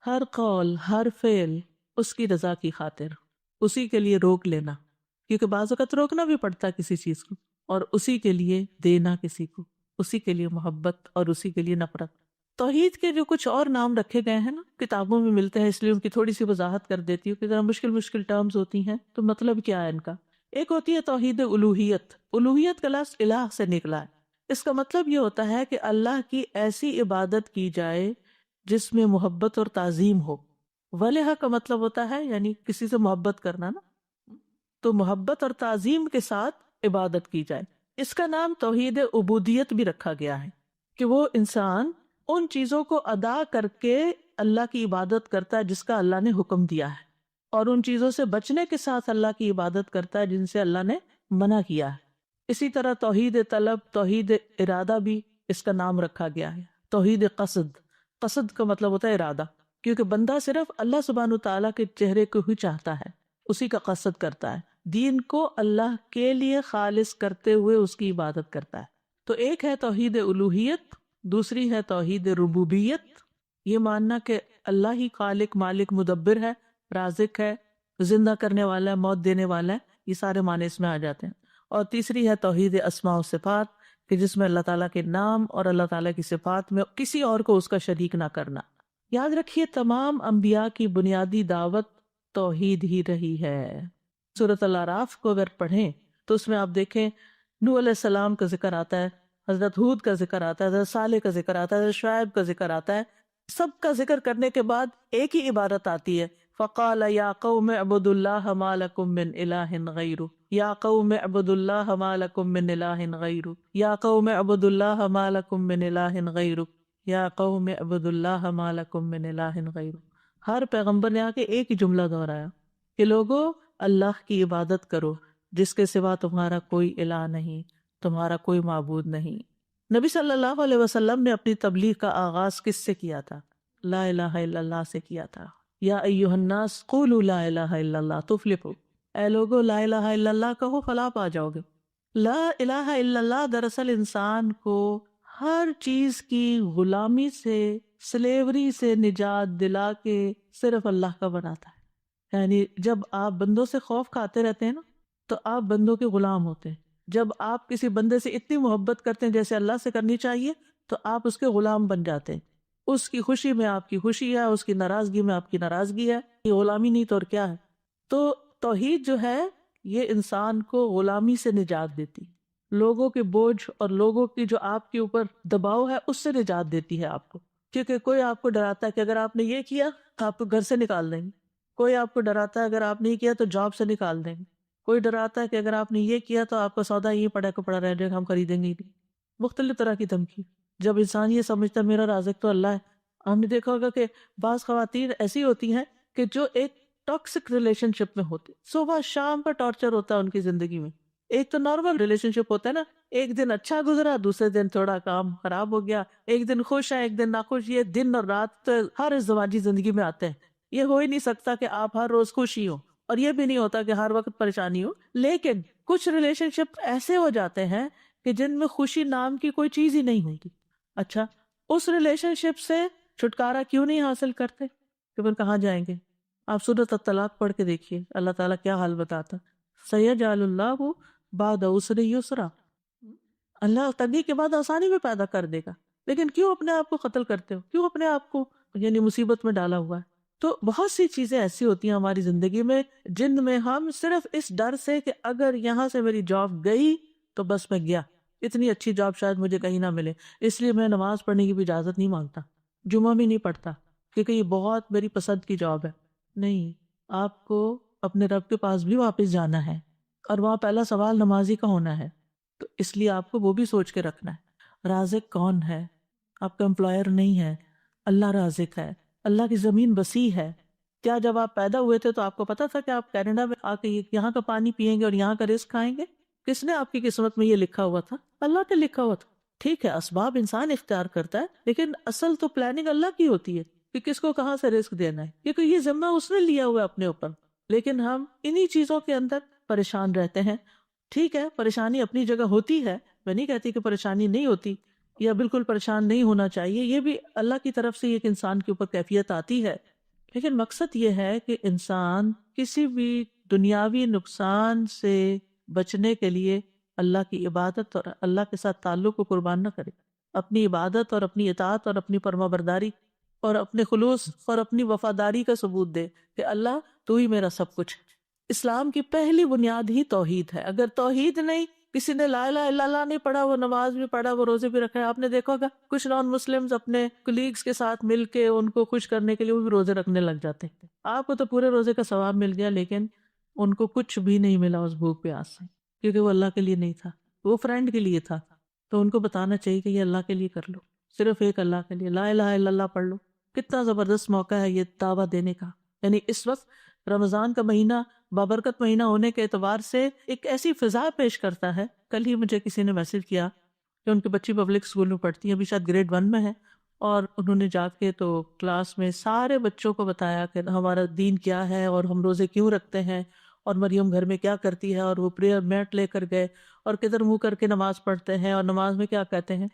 ہر قول ہر فعل اس کی رضا کی خاطر، اسی کے لیے روک لینا، کیونکہ بعض اوقات روکنا بھی پڑتا ہے کسی چیز کو، اور اسی کے لیے دینا کسی کو، اسی کے لیے محبت اور اسی کے لیے نفرت. توحید کے جو کچھ اور نام رکھے گئے ہیں نا، کتابوں میں ملتے ہیں، اس لیے ان کی تھوڑی سی وضاحت کر دیتی ہوں کہ ذرا مشکل ٹرمز ہوتی ہیں تو مطلب کیا ہے ان کا. ایک ہوتی ہے توحید الوہیت. الوہیت کا لفظ الہ سے نکلا ہے. اس کا مطلب یہ ہوتا ہے کہ اللہ کی ایسی عبادت کی جائے جس میں محبت اور تعظیم ہو. والہ کا مطلب ہوتا ہے یعنی کسی سے محبت کرنا نا، تو محبت اور تعظیم کے ساتھ عبادت کی جائے. اس کا نام توحید عبودیت بھی رکھا گیا ہے کہ وہ انسان ان چیزوں کو ادا کر کے اللہ کی عبادت کرتا ہے جس کا اللہ نے حکم دیا ہے، اور ان چیزوں سے بچنے کے ساتھ اللہ کی عبادت کرتا ہے جن سے اللہ نے منع کیا ہے. اسی طرح توحید طلب، توحید ارادہ بھی اس کا نام رکھا گیا ہے. توحید قصد، قصد کا مطلب ہوتا ہے ارادہ، کیونکہ بندہ صرف اللہ سبحانہ وتعالیٰ کے چہرے کو ہی چاہتا ہے، اسی کا قصد کرتا ہے، دین کو اللہ کے لیے خالص کرتے ہوئے اس کی عبادت کرتا ہے. تو ایک ہے توحید الوہیت، دوسری ہے توحید ربوبیت. یہ ماننا کہ اللہ ہی خالق مالک مدبر ہے، رازق ہے، زندہ کرنے والا ہے، موت دینے والا ہے، یہ سارے معنی اس میں آ جاتے ہیں. اور تیسری ہے توحید اسماء و صفات، کہ جس میں اللہ تعالیٰ کے نام اور اللہ تعالیٰ کی صفات میں کسی اور کو اس کا شریک نہ کرنا. یاد رکھیے تمام انبیاء کی بنیادی دعوت توحید ہی رہی ہے. سورۃ الاعراف کو اگر پڑھیں تو اس میں آپ دیکھیں نوح علیہ السلام کا ذکر آتا ہے، حضرت ہود کا ذکر آتا ہے، حضرت صالح کا ذکر آتا ہے، حضرت شعیب کا ذکر آتا ہے. سب کا ذکر کرنے کے بعد ایک ہی عبارت آتی ہے، فقال یا قوم اعبدوا اللہ ما لکم من الہ غیرہ، یا قوم اعبدوا اللہ ما لکم من الہ غیرہ، یا قوم اعبدوا اللہ ما لکم من الہ غیرہ، یا قوم اعبدوا اللہ ما لکم من الہ غیرہ. ہر پیغمبر نے آ کے ایک ہی جملہ دہرایا کہ لوگو اللہ کی عبادت کرو جس کے سوا تمہارا کوئی الہ نہیں، تمہارا کوئی معبود نہیں. نبی صلی اللہ علیہ وسلم نے اپنی تبلیغ کا آغاز کس سے کیا تھا؟ لا الہ الا اللہ سے کیا تھا. یا ایھا الناس قولوا لا الہ الا اللہ تفلحوا، اے لوگو لا الہ الا اللہ کہو فلاح پا جاؤ گے. لا الہ الا اللہ دراصل انسان کو ہر چیز کی غلامی سے سلیوری سے نجات دلا کے صرف اللہ کا بناتا ہے. یعنی جب آپ بندوں سے خوف کھاتے رہتے ہیں نا تو آپ بندوں کے غلام ہوتے ہیں. جب آپ کسی بندے سے اتنی محبت کرتے ہیں جیسے اللہ سے کرنی چاہیے تو آپ اس کے غلام بن جاتے ہیں. اس کی خوشی میں آپ کی خوشی ہے، اس کی ناراضگی میں آپ کی ناراضگی ہے. یہ غلامی نہیں تو اور کیا ہے. تو توحید جو ہے یہ انسان کو غلامی سے نجات دیتی، لوگوں کے بوجھ اور لوگوں کی جو آپ کے اوپر دباؤ ہے اس سے نجات دیتی ہے آپ کو. کیونکہ کوئی آپ کو ڈراتا ہے کہ اگر آپ نے یہ کیا تو آپ کو گھر سے نکال دیں گے. کوئی آپ کو ڈراتا ہے اگر آپ نے یہ کیا تو جاب سے نکال دیں گے. کوئی ڈراتا ہے کہ اگر آپ نے یہ کیا تو آپ کا سودا یہ پڑا کا پڑا رہ جائے گا، ہم خریدیں گے ہی نہیں. مختلف طرح کی دھمکی. جب انسان یہ سمجھتا ہے میرا رازق تو اللہ ہے. ہم نے دیکھا ہوگا کہ بعض خواتین ایسی ہوتی ہیں کہ جو ایک ٹاکسک ریلیشن شپ میں ہوتی، صبح شام کا ٹارچر ہوتا ہے ان کی زندگی میں. ایک تو نارمل ریلیشن شپ ہوتا ہے نا، ایک دن اچھا گزرا، دوسرے دن تھوڑا کام خراب ہو گیا، ایک دن خوش ہے ایک دن ناخوش. یہ دن اور رات تو ہر ازدواجی زندگی میں آتے ہیں. یہ ہو ہی نہیں سکتا کہ آپ ہر روز خوش ہی ہو، اور یہ بھی نہیں ہوتا کہ ہر وقت پریشانی ہو. لیکن کچھ ریلیشن شپ ایسے ہو جاتے ہیں کہ جن میں خوشی نام کی کوئی چیز ہی نہیں ہوتی. اچھا، اس ریلیشن شپ سے چھٹکارا کیوں نہیں حاصل کرتے؟ کہ پھر کہاں جائیں گے؟ آپ سورۃ الطلاق پڑھ کے دیکھیے اللہ تعالیٰ کیا حال بتاتا. سیجعل اللہ بعد عسر یسرا، اللہ تنگی کے بعد آسانی میں پیدا کر دے گا. لیکن کیوں اپنے آپ کو قتل کرتے ہو؟ کیوں اپنے آپ کو یعنی مصیبت میں ڈالا ہوا ہے؟ تو بہت سی چیزیں ایسی ہوتی ہیں ہماری زندگی میں جن میں ہم صرف اس ڈر سے کہ اگر یہاں سے میری جاب گئی تو بس میں گیا، اتنی اچھی جاب شاید مجھے کہیں نہ ملے، اس لیے میں نماز پڑھنے کی بھی اجازت نہیں مانگتا، جمعہ بھی نہیں پڑھتا کیونکہ یہ بہت میری پسند کی جاب ہے. نہیں، آپ کو اپنے رب کے پاس بھی واپس جانا ہے اور وہاں پہلا سوال نمازی کا ہونا ہے. تو اس لیے آپ کو وہ بھی سوچ کے رکھنا ہے رازق کون ہے. آپ کا امپلائر نہیں ہے، اللہ رازق ہے. اللہ کی زمین وسیع ہے. کیا جب آپ پیدا ہوئے تھے تو آپ کو پتا تھا کہ آپ کینیڈا میں آ کے یہاں کا پانی پیئیں گے اور یہاں کا رزق کھائیں گے؟ کس نے آپ کی قسمت میں یہ لکھا ہوا تھا؟ اللہ نے لکھا ہوا تھا. ٹھیک ہے، اسباب انسان اختیار کرتا ہے لیکن اصل تو پلاننگ اللہ کی ہوتی ہے کہ کس کو کہاں سے رزق دینا ہے، کیونکہ یہ ذمہ اس نے لیا ہوا ہے اپنے اوپر. لیکن ہم انہی چیزوں کے اندر پریشان رہتے ہیں. ٹھیک ہے، پریشانی اپنی جگہ ہوتی ہے، میں نہیں کہتی کہ پریشانی نہیں ہوتی یا بالکل پریشان نہیں ہونا چاہیے، یہ بھی اللہ کی طرف سے ایک انسان کے اوپر کیفیت آتی ہے. لیکن مقصد یہ ہے کہ انسان کسی بھی دنیاوی نقصان سے بچنے کے لیے اللہ کی عبادت اور اللہ کے ساتھ تعلق کو قربان نہ کرے. اپنی عبادت اور اپنی اطاعت اور اپنی فرما برداری اور اپنے خلوص اور اپنی وفاداری کا ثبوت دے کہ اللہ تو ہی میرا سب کچھ ہے. اسلام کی پہلی بنیاد ہی توحید ہے. اگر توحید نہیں، کسی نے لا الہ الا اللہ نہیں پڑھا، وہ نماز بھی پڑھا، وہ روزے بھی رکھے. آپ نے دیکھا ہوگا کچھ نان مسلمز اپنے کولیگز کے ساتھ مل کے ان کو خوش کرنے کے لیے وہ بھی روزے رکھنے لگ جاتے ہیں. آپ کو تو پورے روزے کا ثواب مل گیا لیکن ان کو کچھ بھی نہیں ملا اس بھوک پیاس سے، کیونکہ وہ اللہ کے لیے نہیں تھا، وہ فرینڈ کے لیے تھا. تو ان کو بتانا چاہیے کہ یہ اللہ کے لیے کر لو، صرف ایک اللہ کے لیے لا الہ الا اللہ پڑھ لو. کتنا زبردست موقع ہے یہ دعویٰ دینے کا. یعنی اس وقت رمضان کا مہینہ بابرکت مہینہ ہونے کے اعتبار سے ایک ایسی فضا پیش کرتا ہے. کل ہی مجھے کسی نے میسج کیا کہ ان کی بچی پبلک اسکول میں پڑھتی ہے، ابھی شاید گریڈ 1 میں ہے، اور انہوں نے جا کے تو کلاس میں سارے بچوں کو بتایا کہ ہمارا دین کیا ہے اور ہم روزے کیوں رکھتے ہیں اور مریم گھر میں کیا کرتی ہے، اور وہ پریئر میٹ لے کر گئے اور کدھر منہ کر کے نماز پڑھتے ہیں اور نماز میں کیا کہتے ہیں.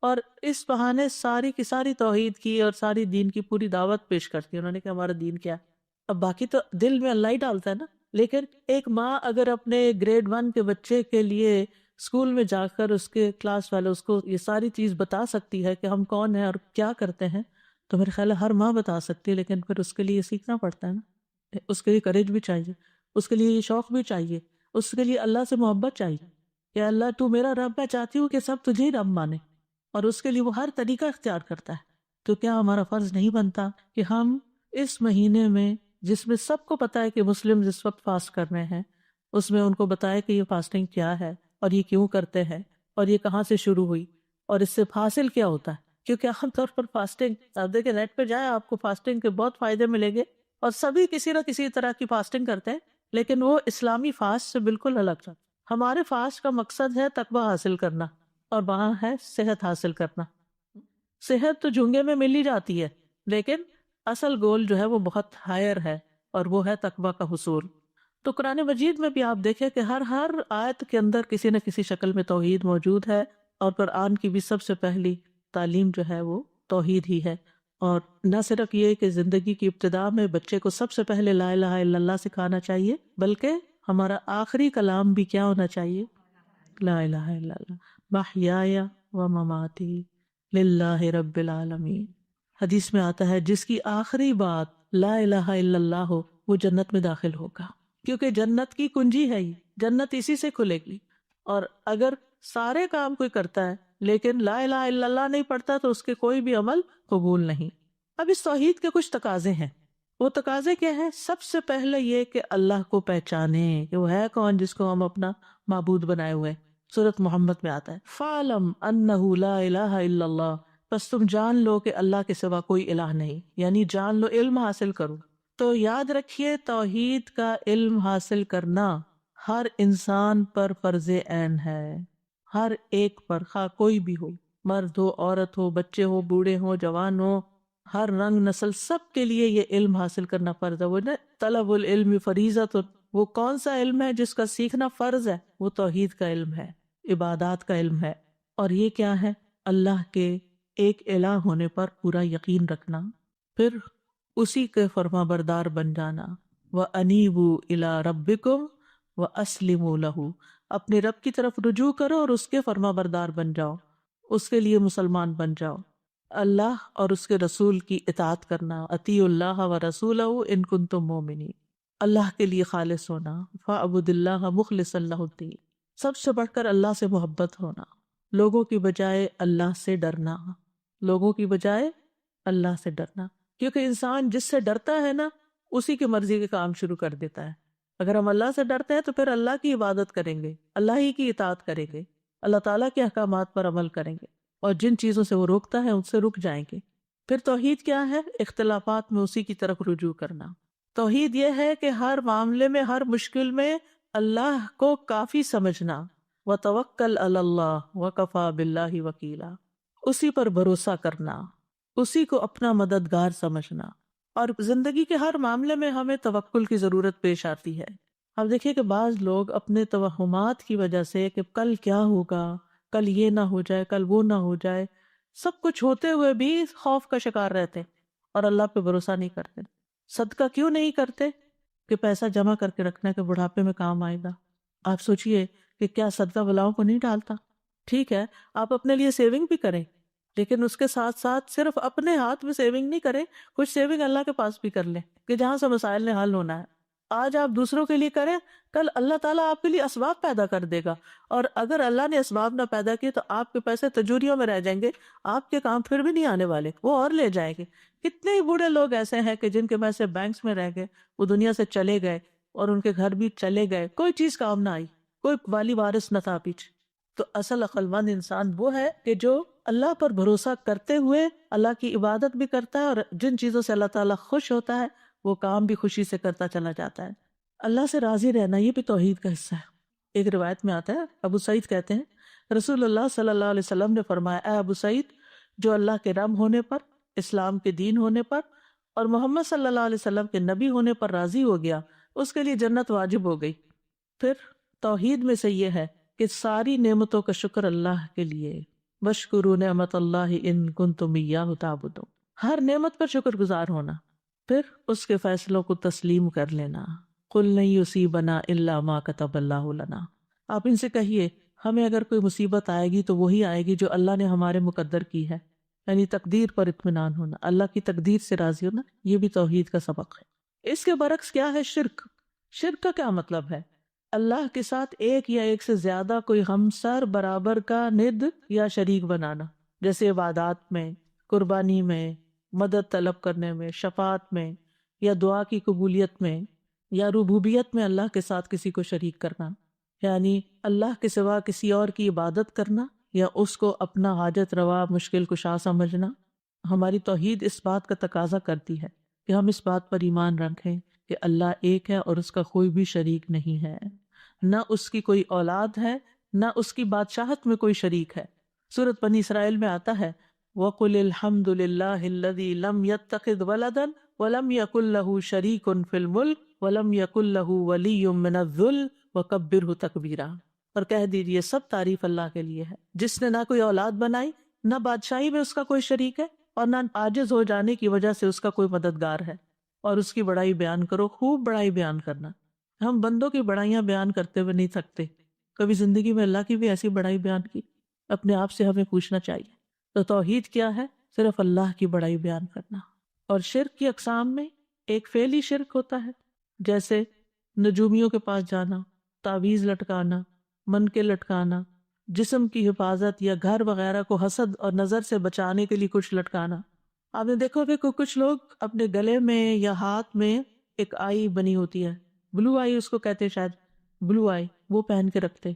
اور اس بہانے ساری کی ساری توحید کی اور ساری دین کی پوری دعوت پیش کرتی ہے انہوں نے کہ ہمارا دین کیا ہے. اب باقی تو دل میں اللہ ہی ڈالتا ہے نا. لیکن ایک ماں اگر اپنے گریڈ 1 کے بچے کے لیے اسکول میں جا کر اس کے کلاس والے اس کو یہ ساری چیز بتا سکتی ہے کہ ہم کون ہیں اور کیا کرتے ہیں، تو میرے خیال ہے ہر ماں بتا سکتی ہے. لیکن پھر اس کے لیے سیکھنا پڑتا ہے نا، اس کے لیے کریج بھی چاہیے، اس کے لیے یہ شوق بھی چاہیے، اس کے لیے اللہ سے محبت چاہیے کہ اللہ تو میرا رب، میں چاہتی ہوں کہ سب تجھے ہی رب مانے، اور اس کے لیے وہ ہر طریقہ اختیار کرتا ہے. تو کیا ہمارا فرض نہیں بنتا کہ ہم اس مہینے میں جس میں سب کو پتا ہے کہ مسلم اس وقت فاسٹ کر رہے ہیں، اس میں ان کو بتائے کہ یہ فاسٹنگ کیا ہے اور یہ کیوں کرتے ہیں اور یہ کہاں سے شروع ہوئی اور اس سے حاصل کیا ہوتا ہے. کیونکہ عام طور پر فاسٹنگ، آپ دیکھیں نیٹ پہ جائیں آپ کو فاسٹنگ کے بہت فائدے ملیں گے، اور سبھی کسی نہ کسی طرح کی فاسٹنگ کرتے ہیں، لیکن وہ اسلامی فاسٹ سے بالکل الگ ہے. ہمارے فاسٹ کا مقصد ہے تقویٰ حاصل کرنا، اور وہاں ہے صحت حاصل کرنا. صحت تو جھنگے میں مل ہی جاتی ہے، لیکن اصل گول جو ہے وہ بہت ہائر ہے، اور وہ ہے تقویٰ کا حصول. تو قرآن مجید میں بھی آپ دیکھیں کہ ہر آیت کے اندر کسی نہ کسی شکل میں توحید موجود ہے، اور قرآن کی بھی سب سے پہلی تعلیم جو ہے وہ توحید ہی ہے. اور نہ صرف یہ کہ زندگی کی ابتدا میں بچے کو سب سے پہلے لا الہ الا اللہ سکھانا چاہیے، بلکہ ہمارا آخری کلام بھی کیا ہونا چاہیے؟ لا الہ الا اللہ، محیای و مماتی للہ رب العالمین۔ حدیث میں آتا ہے جس کی آخری بات لا الہ الا اللہ ہو وہ جنت میں داخل ہوگا، کیونکہ جنت کی کنجی ہے یہ، جنت اسی سے کھلے گی۔ اور اگر سارے کام کوئی کرتا ہے لیکن لا الہ الا اللہ نہیں پڑھتا تو اس کے کوئی بھی عمل قبول نہیں۔ اب اس توحید کے کچھ تقاضے ہیں، وہ تقاضے کیا ہیں؟ سب سے پہلے یہ کہ اللہ کو پہچانے کہ وہ ہے کون جس کو ہم اپنا معبود بنائے ہوئے۔ سورۃ محمد میں آتا ہے فَعْلَمْ أَنَّهُ لَا إِلَهَ إِلَّا اللَّهُ، بس تم جان لو کہ اللہ کے سوا کوئی الہ نہیں، یعنی جان لو، علم حاصل کرو۔ تو یاد رکھیے توحید کا علم حاصل کرنا ہر انسان پر فرض عین ہے، ہر ایک پر، خواہ کوئی بھی ہو، مرد ہو، عورت ہو، بچے ہو، بوڑھے ہو، جوان ہو، ہر رنگ نسل، سب کے لیے یہ علم حاصل کرنا فرض ہے۔ وہ نا طلب العلم فریضۃ، وہ کون سا علم ہے جس کا سیکھنا فرض ہے؟ وہ توحید کا علم ہے، عبادات کا علم ہے۔ اور یہ کیا ہے؟ اللہ کے ایک الہ ہونے پر پورا یقین رکھنا، پھر اسی کے فرما بردار بن جانا۔ وَأَنِيبُوا إِلَىٰ رَبِّكُمْ وَأَسْلِمُوا لَهُ، اپنے رب کی طرف رجوع کرو اور اس کے فرما بردار بن جاؤ، اس کے لیے مسلمان بن جاؤ۔ اللہ اور اس کے رسول کی اطاعت کرنا، اطیعوا اللہ ورسولہ ان کنتم مؤمنین، اللہ کے لیے خالص ہونا، فاعبد اللہ مخلصا لہ الدین، سب سے بڑھ کر اللہ سے محبت ہونا، لوگوں کی بجائے اللہ سے ڈرنا، لوگوں کی بجائے اللہ سے ڈرنا، کیونکہ انسان جس سے ڈرتا ہے نا اسی کی مرضی کے کام شروع کر دیتا ہے۔ اگر ہم اللہ سے ڈرتے ہیں تو پھر اللہ کی عبادت کریں گے، اللہ ہی کی اطاعت کریں گے، اللہ تعالیٰ کے احکامات پر عمل کریں گے، اور جن چیزوں سے وہ روکتا ہے ان سے رک جائیں گے۔ پھر توحید کیا ہے؟ اختلافات میں اسی کی طرف رجوع کرنا۔ توحید یہ ہے کہ ہر معاملے میں، ہر مشکل میں اللہ کو کافی سمجھنا، وَتَوَكَّلْ عَلَى اللَّهِ وَكَفَى بِاللَّهِ وَكِيلًا، اسی پر بھروسہ کرنا، اسی کو اپنا مددگار سمجھنا۔ اور زندگی کے ہر معاملے میں ہمیں توکل کی ضرورت پیش آتی ہے۔ اب دیکھیے کہ بعض لوگ اپنے توہمات کی وجہ سے کہ کل کیا ہوگا، کل یہ نہ ہو جائے، کل وہ نہ ہو جائے، سب کچھ ہوتے ہوئے بھی خوف کا شکار رہتے اور اللہ پہ بھروسہ نہیں کرتے۔ صدقہ کیوں نہیں کرتے؟ کہ پیسہ جمع کر کے رکھنا کہ بڑھاپے میں کام آئے گا۔ آپ سوچئے کہ کیا صدقہ بلاؤں کو نہیں ڈالتا؟ ٹھیک ہے آپ اپنے لیے سیونگ بھی کریں، لیکن اس کے ساتھ ساتھ صرف اپنے ہاتھ میں سیونگ نہیں کریں، کچھ سیونگ اللہ کے پاس بھی کر لیں کہ جہاں سے مسائل نے حل ہونا ہے۔ آج آپ دوسروں کے لیے کریں، کل اللہ تعالیٰ آپ کے لیے اسباب پیدا کر دے گا، اور اگر اللہ نے اسباب نہ پیدا کیے تو آپ کے پیسے تجوریوں میں رہ جائیں گے، آپ کے کام پھر بھی نہیں آنے والے، وہ اور لے جائیں گے۔ کتنے ہی بوڑھے لوگ ایسے ہیں کہ جن کے پیسے بینکس میں رہ گئے، وہ دنیا سے چلے گئے اور ان کے گھر بھی چلے گئے، کوئی چیز کام نہ آئی، کوئی والی وارث نہ تھا پیچھے۔ تو اصل عقل مند انسان وہ ہے کہ جو اللہ پر بھروسہ کرتے ہوئے اللہ کی عبادت بھی کرتا ہے، اور جن چیزوں سے اللہ تعالیٰ خوش ہوتا ہے وہ کام بھی خوشی سے کرتا چلا جاتا ہے۔ اللہ سے راضی رہنا یہ بھی توحید کا حصہ ہے۔ ایک روایت میں آتا ہے، ابو سعید کہتے ہیں رسول اللہ صلی اللہ علیہ وسلم نے فرمایا، اے ابو سعید، جو اللہ کے رب ہونے پر، اسلام کے دین ہونے پر اور محمد صلی اللہ علیہ وسلم کے نبی ہونے پر راضی ہو گیا، اس کے لیے جنت واجب ہو گئی۔ پھر توحید میں سے یہ ہے کہ ساری نعمتوں کا شکر اللہ کے لیے، وَاشْكُرُوا نِعْمَتَ اللَّهِ إِن كُنتُمْ إِيَّاهُ تَعْبُدُونَ، ہر نعمت پر شکر گزار ہونا، پھر اس کے فیصلوں کو تسلیم کر لینا۔ قُلْ لَن يُصِيبَنَا إِلَّا مَا كَتَبَ اللَّهُ لَنَا، آپ ان سے کہیے ہمیں اگر کوئی مصیبت آئے گی تو وہی آئے گی جو اللہ نے ہمارے مقدر کی ہے، یعنی تقدیر پر اطمینان ہونا، اللہ کی تقدیر سے راضی ہونا، یہ بھی توحید کا سبق ہے۔ اس کے برعکس کیا ہے؟ شرک۔ شرک کا کیا مطلب ہے؟ اللہ کے ساتھ ایک یا ایک سے زیادہ کوئی ہمسر برابر کا ند یا شریک بنانا، جیسے عبادات میں، قربانی میں، مدد طلب کرنے میں، شفاعت میں، یا دعا کی قبولیت میں، یا ربوبیت میں اللہ کے ساتھ کسی کو شریک کرنا، یعنی اللہ کے سوا کسی اور کی عبادت کرنا یا اس کو اپنا حاجت روا مشکل کشا سمجھنا۔ ہماری توحید اس بات کا تقاضا کرتی ہے کہ ہم اس بات پر ایمان رکھیں کہ اللہ ایک ہے اور اس کا کوئی بھی شریک نہیں ہے، نہ اس کی کوئی اولاد ہے، نہ اس کی بادشاہت میں کوئی شریک ہے۔ سورۃ بنی اسرائیل میں آتا ہے وَقُلِ الْحَمْدُ لِلَّهِ الَّذِي لَمْ يَتَّخِذْ وَلَدًا وَلَمْ يَكُنْ لَهُ شَرِيكٌ فِي الْمُلْكِ وَلَمْ يَكُنْ لَهُ وَلِيٌّ مِّنَ الذُّلِّ وَكَبِّرْهُ تَكْبِيرًا، اور کہہ دیجئے سب تعریف اللہ کے لیے ہے جس نے نہ کوئی اولاد بنائی، نہ بادشاہی میں اس کا کوئی شریک ہے، اور نہ عاجز ہو جانے کی وجہ سے اس کا کوئی مددگار ہے، اور اس کی بڑائی بیان کرو، خوب بڑائی بیان کرنا۔ ہم بندوں کی بڑائیاں بیان کرتے ہوئے نہیں تھکتے، کبھی زندگی میں اللہ کی بھی ایسی بڑائی بیان کی؟ اپنے آپ سے ہمیں پوچھنا چاہیے۔ تو توحید کیا ہے؟ صرف اللہ کی بڑائی بیان کرنا۔ اور شرک کی اقسام میں ایک فعلی شرک ہوتا ہے، جیسے نجومیوں کے پاس جانا، تعویذ لٹکانا، من کے لٹکانا، جسم کی حفاظت یا گھر وغیرہ کو حسد اور نظر سے بچانے کے لیے کچھ لٹکانا۔ آپ نے دیکھو کہ کچھ لوگ اپنے گلے میں یا ہاتھ میں ایک آئی بنی ہوتی ہے، بلو آئی اس کو کہتے ہیں شاید، بلو آئی وہ پہن کے رکھتے۔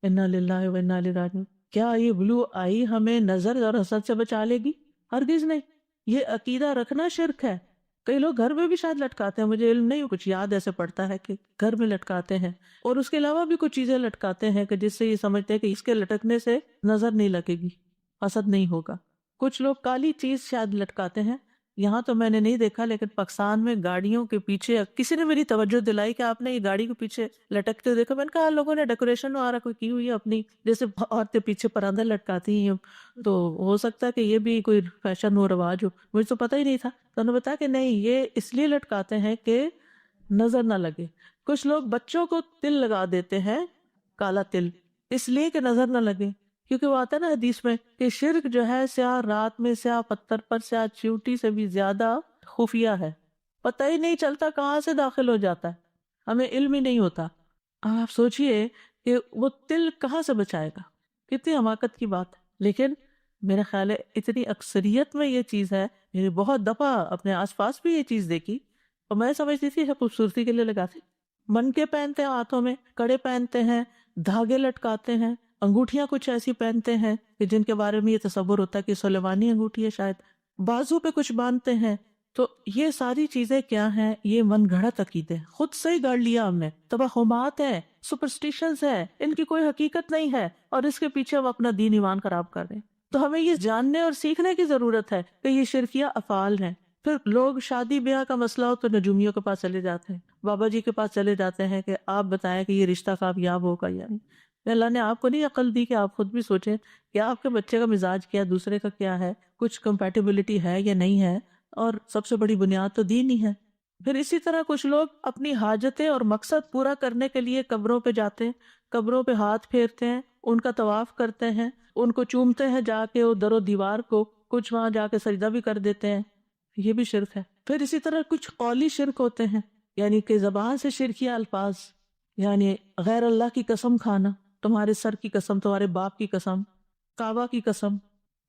انا للہ و انا الیہ راجعون۔ کیا یہ بلو آئی ہمیں نظر اور حسد سے بچا لے گی؟ ہرگز نہیں۔ یہ عقیدہ رکھنا شرک ہے۔ کئی لوگ گھر میں بھی شاید لٹکاتے ہیں، مجھے علم نہیں، کچھ یاد ایسے پڑتا ہے کہ گھر میں لٹکاتے ہیں، اور اس کے علاوہ بھی کچھ چیزیں لٹکاتے ہیں کہ جس سے یہ سمجھتے ہیں کہ اس کے لٹکنے سے نظر نہیں لگے گی، حسد نہیں ہوگا۔ کچھ لوگ کالی چیز شاید لٹکاتے ہیں، یہاں تو میں نے نہیں دیکھا، لیکن پاکستان میں گاڑیوں کے پیچھے کسی نے میری توجہ دلائی کہ آپ نے یہ گاڑی کے پیچھے لٹکتے دیکھا۔ میں نے کہا لوگوں نے ڈیکوریشن وغیرہ کوئی کی ہوئی ہے اپنی، جیسے عورتیں پیچھے پراندہ لٹکاتی ہیں، تو ہو سکتا ہے کہ یہ بھی کوئی فیشن ہو، رواج ہو، مجھے تو پتہ ہی نہیں تھا۔ تو انہوں نے بتایا کہ نہیں، یہ اس لیے لٹکاتے ہیں کہ نظر نہ لگے۔ کچھ لوگ بچوں کو تل لگا دیتے ہیں، کالا تل، اس لیے کہ نظر نہ لگے، کیونکہ وہ آتا ہے نا حدیث میں کہ شرک جو ہے سیاہ رات میں سیاہ پتھر پر سیاہ چیوٹی سے بھی زیادہ خفیہ ہے، پتہ ہی نہیں چلتا کہاں سے داخل ہو جاتا ہے، ہمیں علم ہی نہیں ہوتا۔ آپ سوچئے کہ وہ تل کہاں سے بچائے گا، کتنی حماقت کی بات ہے۔ لیکن میرا خیال ہے اتنی اکثریت میں یہ چیز ہے، یعنی بہت دفعہ اپنے آس پاس بھی یہ چیز دیکھی، اور میں سمجھتی تھی خوبصورتی کے لیے لگاتے، من کے پہنتے ہیں، ہاتھوں میں کڑے پہنتے ہیں، دھاگے لٹکاتے ہیں، انگوٹھیاں کچھ ایسی پہنتے ہیں کہ جن کے بارے میں یہ تصور ہوتا ہے کہ سلیمانی انگوٹھی ہے شاید، بازو پہ کچھ باندھتے ہیں۔ تو یہ ساری چیزیں کیا ہیں؟ یہ من گھڑت عقیدے، خود سے ہی گڑھ لیا ہم نے، توہمات ہے، سپرسٹیشنز ہے، ان کی کوئی حقیقت نہیں ہے، اور اس کے پیچھے ہم اپنا دین ایمان خراب کر رہے ہیں۔ تو ہمیں یہ جاننے اور سیکھنے کی ضرورت ہے کہ یہ شرکیہ افعال ہیں۔ پھر لوگ شادی بیاہ کا مسئلہ ہو تو نجومیوں کے پاس چلے جاتے ہیں، بابا جی کے پاس چلے جاتے ہیں کہ آپ بتائیں کہ یہ رشتہ کامیاب ہوگا یا نہیں۔ اللہ نے آپ کو نہیں عقل دی کہ آپ خود بھی سوچیں کہ آپ کے بچے کا مزاج کیا ہے، دوسرے کا کیا ہے، کچھ کمپیٹیبلٹی ہے یا نہیں ہے، اور سب سے بڑی بنیاد تو دین ہی ہے۔ پھر اسی طرح کچھ لوگ اپنی حاجتیں اور مقصد پورا کرنے کے لیے قبروں پہ جاتے ہیں، قبروں پہ ہاتھ پھیرتے ہیں، ان کا طواف کرتے ہیں، ان کو چومتے ہیں جا کے، وہ در و دیوار کو، کچھ وہاں جا کے سجدہ بھی کر دیتے ہیں، یہ بھی شرک ہے۔ پھر اسی طرح کچھ قولی شرک ہوتے ہیں، یعنی کہ زبان سے شرکیہ الفاظ، یعنی غیر اللہ کی قسم کھانا، تمہارے سر کی قسم، تمہارے باپ کی قسم، کعبہ کی قسم،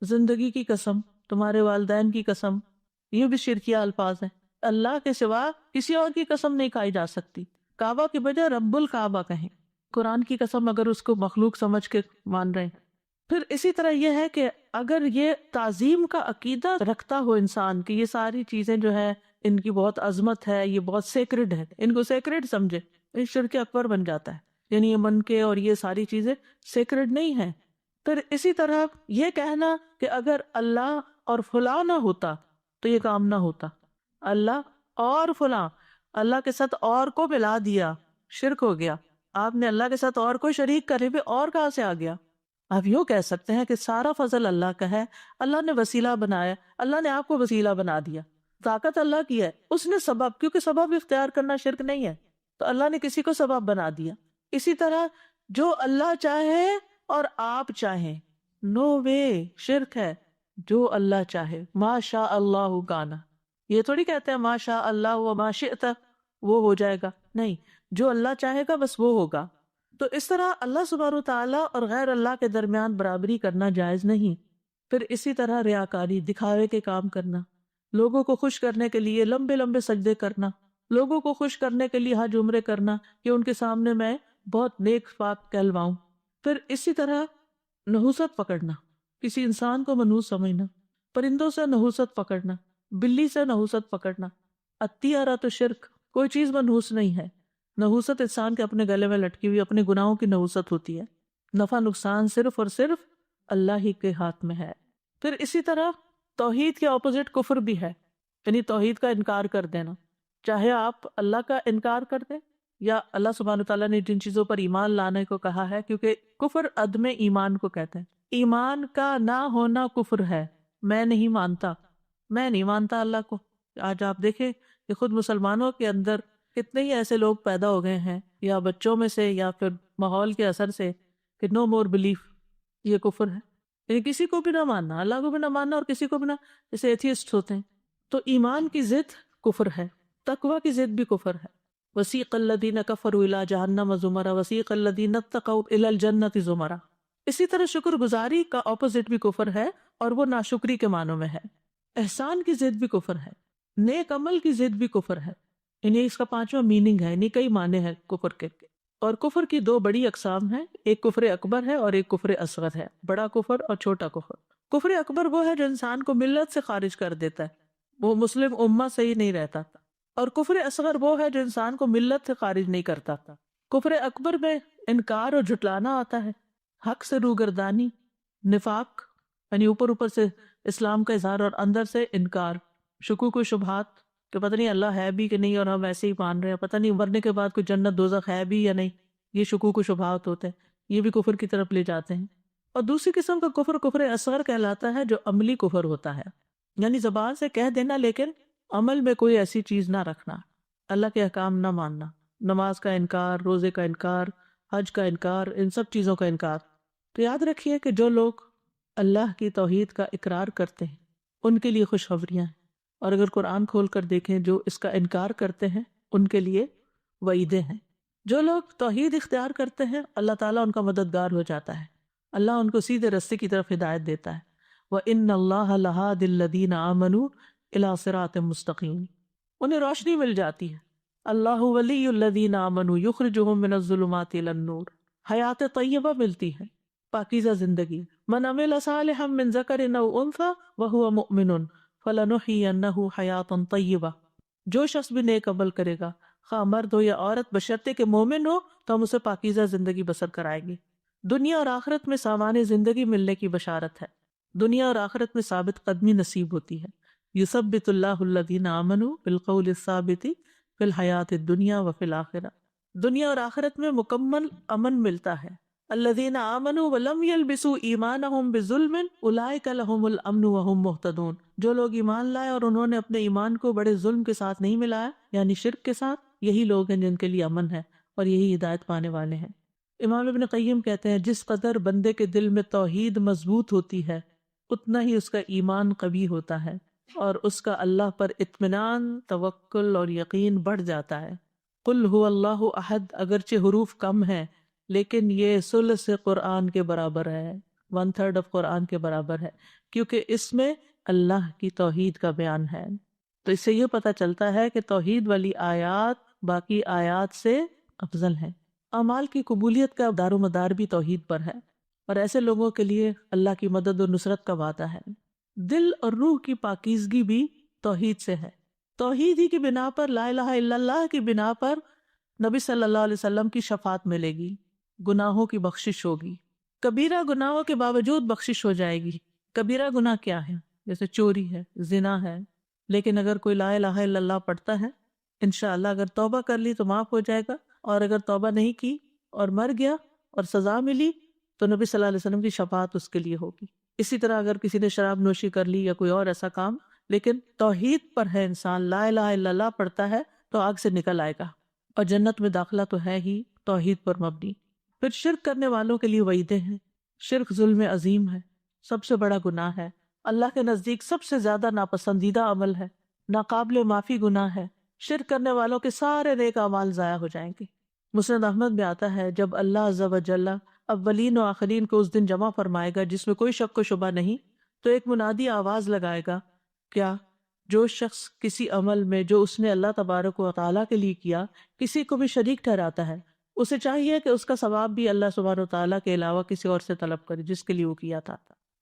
زندگی کی قسم، تمہارے والدین کی قسم، یہ بھی شرکیہ الفاظ ہیں۔ اللہ کے سوا کسی اور کی قسم نہیں کھائی جا سکتی، کعبہ کی بجائے رب الکعبہ کہیں، قرآن کی قسم اگر اس کو مخلوق سمجھ کے مان رہے ہیں۔ پھر اسی طرح یہ ہے کہ اگر یہ تعظیم کا عقیدہ رکھتا ہو انسان کہ یہ ساری چیزیں جو ہے ان کی بہت عظمت ہے، یہ بہت سیکرڈ ہے، ان کو سیکرڈ سمجھے، یہ شرک اکبر بن جاتا ہے، یعنی یہ من کے اور یہ ساری چیزیں سیکرڈ نہیں ہیں۔ پھر اسی طرح یہ کہنا کہ اگر اللہ اور فلاں نہ ہوتا تو یہ کام نہ ہوتا، اللہ اور فلاں، اللہ کے ساتھ اور کو ملا دیا، شرک ہو گیا۔ آپ نے اللہ کے ساتھ اور کو شریک کرے ہوئے، اور کہاں سے آ گیا؟ آپ یوں کہہ سکتے ہیں کہ سارا فضل اللہ کا ہے، اللہ نے وسیلہ بنایا، اللہ نے آپ کو وسیلہ بنا دیا، طاقت اللہ کی ہے، اس نے سبب، کیونکہ سبب اختیار کرنا شرک نہیں ہے، تو اللہ نے کسی کو سبب بنا دیا۔ اسی طرح جو اللہ چاہے اور آپ چاہیں، نو وے، شرک ہے۔ جو اللہ چاہے، ما شاء اللہ کانا، یہ تھوڑی کہتے ہیں ما شاء اللہ و ما شئت وہ ہو جائے گا، نہیں، جو اللہ چاہے گا بس وہ ہوگا۔ تو اس طرح اللہ سبحانہ و تعالیٰ اور غیر اللہ کے درمیان برابری کرنا جائز نہیں۔ پھر اسی طرح ریاکاری، دکھاوے کے کام کرنا، لوگوں کو خوش کرنے کے لیے لمبے لمبے سجدے کرنا، لوگوں کو خوش کرنے کے لیے حج عمرے کرنا کہ ان کے سامنے میں بہت نیک پاک کہلواؤں۔ پھر اسی طرح نحوست پکڑنا، کسی انسان کو منحوس سمجھنا، پرندوں سے نحوست پکڑنا، بلی سے نحوست پکڑنا، الطیرۃ شرک، کوئی چیز منحوس نہیں ہے۔ نحوست انسان کے اپنے گلے میں لٹکی ہوئی اپنے گناہوں کی نحوست ہوتی ہے، نفع نقصان صرف اور صرف اللہ ہی کے ہاتھ میں ہے۔ پھر اسی طرح توحید کے اپوزٹ کفر بھی ہے، یعنی توحید کا انکار کر دینا، چاہے آپ اللہ کا انکار کر دیں یا اللہ سبحانہ تعالیٰ نے جن چیزوں پر ایمان لانے کو کہا ہے، کیونکہ کفر عدم ایمان کو کہتے ہیں، ایمان کا نہ ہونا کفر ہے، میں نہیں مانتا، میں نہیں مانتا اللہ کو۔ آج آپ دیکھیں کہ خود مسلمانوں کے اندر کتنے ہی ایسے لوگ پیدا ہو گئے ہیں، یا بچوں میں سے یا پھر ماحول کے اثر سے، کہ نو مور بلیف، یہ کفر ہے۔ یعنی کسی کو بھی نہ ماننا، اللہ کو بھی نہ ماننا، اور کسی کو بھی نہ، جیسے ایتھیسٹ ہوتے ہیں۔ تو ایمان کی ضد کفر ہے، تقوی کی ضد بھی کفر ہے۔ وسیق الذین کفروا الی جہنم زمرا وسیق الذین اتقوا الی الجنۃ زمرا۔ اسی طرح شکر گزاری کا اپوزٹ بھی کفر ہے، اور وہ ناشکری کے معنوں میں ہے۔ احسان کی ضد بھی کفر ہے، نیک عمل کی ضد بھی کفر ہے۔ یعنی اس کا پانچواں میننگ ہے، یعنی کئی معنی ہے کفر کے۔ اور کفر کی دو بڑی اقسام ہیں، ایک کفر اکبر ہے اور ایک کفر اصغر ہے، بڑا کفر اور چھوٹا کفر۔ کفر اکبر وہ ہے جو انسان کو ملت سے خارج کر دیتا ہے، وہ مسلم امہ سے ہی نہیں رہتا تھا۔ اور کفر اصغر وہ ہے جو انسان کو ملت سے خارج نہیں کرتا تھا۔ کفر اکبر میں انکار اور جھٹلانا آتا ہے، حق سے روگردانی، نفاق یعنی اوپر اوپر سے اسلام کا اظہار اور اندر سے انکار، شکوک و شبہات کہ پتہ نہیں اللہ ہے بھی کہ نہیں اور ہم ایسے ہی مان رہے ہیں، پتہ نہیں مرنے کے بعد کوئی جنت دوزخ ہے بھی یا نہیں، یہ شکوک و شبہات ہوتے ہیں، یہ بھی کفر کی طرف لے جاتے ہیں۔ اور دوسری قسم کا کفر کفر اصغر کہلاتا ہے، جو عملی کفر ہوتا ہے، یعنی زبان سے کہہ دینا لیکن عمل میں کوئی ایسی چیز نہ رکھنا، اللہ کے احکام نہ ماننا، نماز کا انکار، روزے کا انکار، حج کا انکار، ان سب چیزوں کا انکار۔ تو یاد رکھیے کہ جو لوگ اللہ کی توحید کا اقرار کرتے ہیں ان کے لیے خوشخبریاں ہیں، اور اگر قرآن کھول کر دیکھیں جو اس کا انکار کرتے ہیں ان کے لیے وعیدیں ہیں۔ جو لوگ توحید اختیار کرتے ہیں اللہ تعالیٰ ان کا مددگار ہو جاتا ہے، اللہ ان کو سیدھے رستے کی طرف ہدایت دیتا ہے۔ وَإِنَّ اللَّهَ لَهَادِ الَّذِينَ آمَنُوا إِلَىٰ صِرَاطٍ مُسْتَقِيمٍ، انہیں روشنی مل جاتی ہے۔ اللہ ولی الذین آمنوا یخرجہم من الظلمات الی النور، حیات طیبہ ملتی ہے، پاکیزہ زندگی۔ من عمل صالحا من ذکر او انثی وہو مؤمن فلنحیینہ حیاتا طیبہ، جو شخص بھی نیک عمل کرے گا خواہ مرد ہو یا عورت بشرطے کہ مومن ہو تو ہم اسے پاکیزہ زندگی بسر کرائیں گے۔ دنیا اور آخرت میں سامان زندگی ملنے کی بشارت ہے، دنیا اور آخرت میں ثابت قدمی نصیب ہوتی ہے۔ یثبت اللہ الذین آمنوا بالقول الثابت فی الحیات الدنیا وفی الآخرہ، دنیا اور آخرت میں مکمل امن ملتا ہے۔ الذین آمنوا ولم یلبسوا ایمانہم بظلم اولئک لہم الامن وہم مہتدون، جو لوگ ایمان لائے اور انہوں نے اپنے ایمان کو بڑے ظلم کے ساتھ نہیں ملایا، یعنی شرک کے ساتھ، یہی لوگ ہیں جن کے لیے امن ہے اور یہی ہدایت پانے والے ہیں۔ امام ابن قیم کہتے ہیں جس قدر بندے کے دل میں توحید مضبوط ہوتی ہے اتنا ہی اس کا ایمان قوی ہوتا ہے، اور اس کا اللہ پر اطمینان، توکل اور یقین بڑھ جاتا ہے۔ قل هو اللہ احد اگرچہ حروف کم ہیں لیکن یہ ثلث قرآن کے برابر ہے، 1/3 آف قرآن کے برابر ہے، کیونکہ اس میں اللہ کی توحید کا بیان ہے۔ تو اس سے یہ پتہ چلتا ہے کہ توحید والی آیات باقی آیات سے افضل ہیں۔ اعمال کی قبولیت کا دار و مدار بھی توحید پر ہے، اور ایسے لوگوں کے لیے اللہ کی مدد و نصرت کا وعدہ ہے۔ دل اور روح کی پاکیزگی بھی توحید سے ہے، توحید ہی کی بنا پر، لا الہ الا اللہ کی بنا پر نبی صلی اللہ علیہ وسلم کی شفاعت ملے گی، گناہوں کی بخشش ہوگی، کبیرہ گناہوں کے باوجود بخشش ہو جائے گی۔ کبیرہ گناہ کیا ہے؟ جیسے چوری ہے، زنا ہے، لیکن اگر کوئی لا الہ الا اللہ پڑھتا ہے انشاءاللہ اگر توبہ کر لی تو معاف ہو جائے گا، اور اگر توبہ نہیں کی اور مر گیا اور سزا ملی تو نبی صلی اللہ علیہ وسلم کی شفاعت اس کے لیے ہوگی۔ اسی طرح اگر کسی نے شراب نوشی کر لی یا کوئی اور ایسا کام، لیکن توحید پر ہے، انسان لا الہ الا اللہ پڑھتا ہے تو آگ سے نکل آئے گا، اور جنت میں داخلہ تو ہے ہی توحید پر مبنی۔ پھر شرک کرنے والوں کے لیے وعیدیں ہیں۔ شرک ظلم عظیم ہے، سب سے بڑا گناہ ہے، اللہ کے نزدیک سب سے زیادہ ناپسندیدہ عمل ہے، ناقابل معافی گناہ ہے۔ شرک کرنے والوں کے سارے نیک اعمال ضائع ہو جائیں گے۔ مسند احمد میں آتا ہے جب اللہ عز و جل اولین و آخرین کو اس دن جمع فرمائے گا جس میں کوئی شک و شبہ نہیں، تو ایک منادی آواز لگائے گا، کیا جو شخص کسی عمل میں جو اس نے اللہ تبارک و تعالیٰ کے لیے کیا کسی کو بھی شریک ٹھہراتا ہے، اسے چاہیے کہ اس کا ثواب بھی اللہ سبحانہ و تعالیٰ کے علاوہ کسی اور سے طلب کرے جس کے لیے وہ کیا تھا۔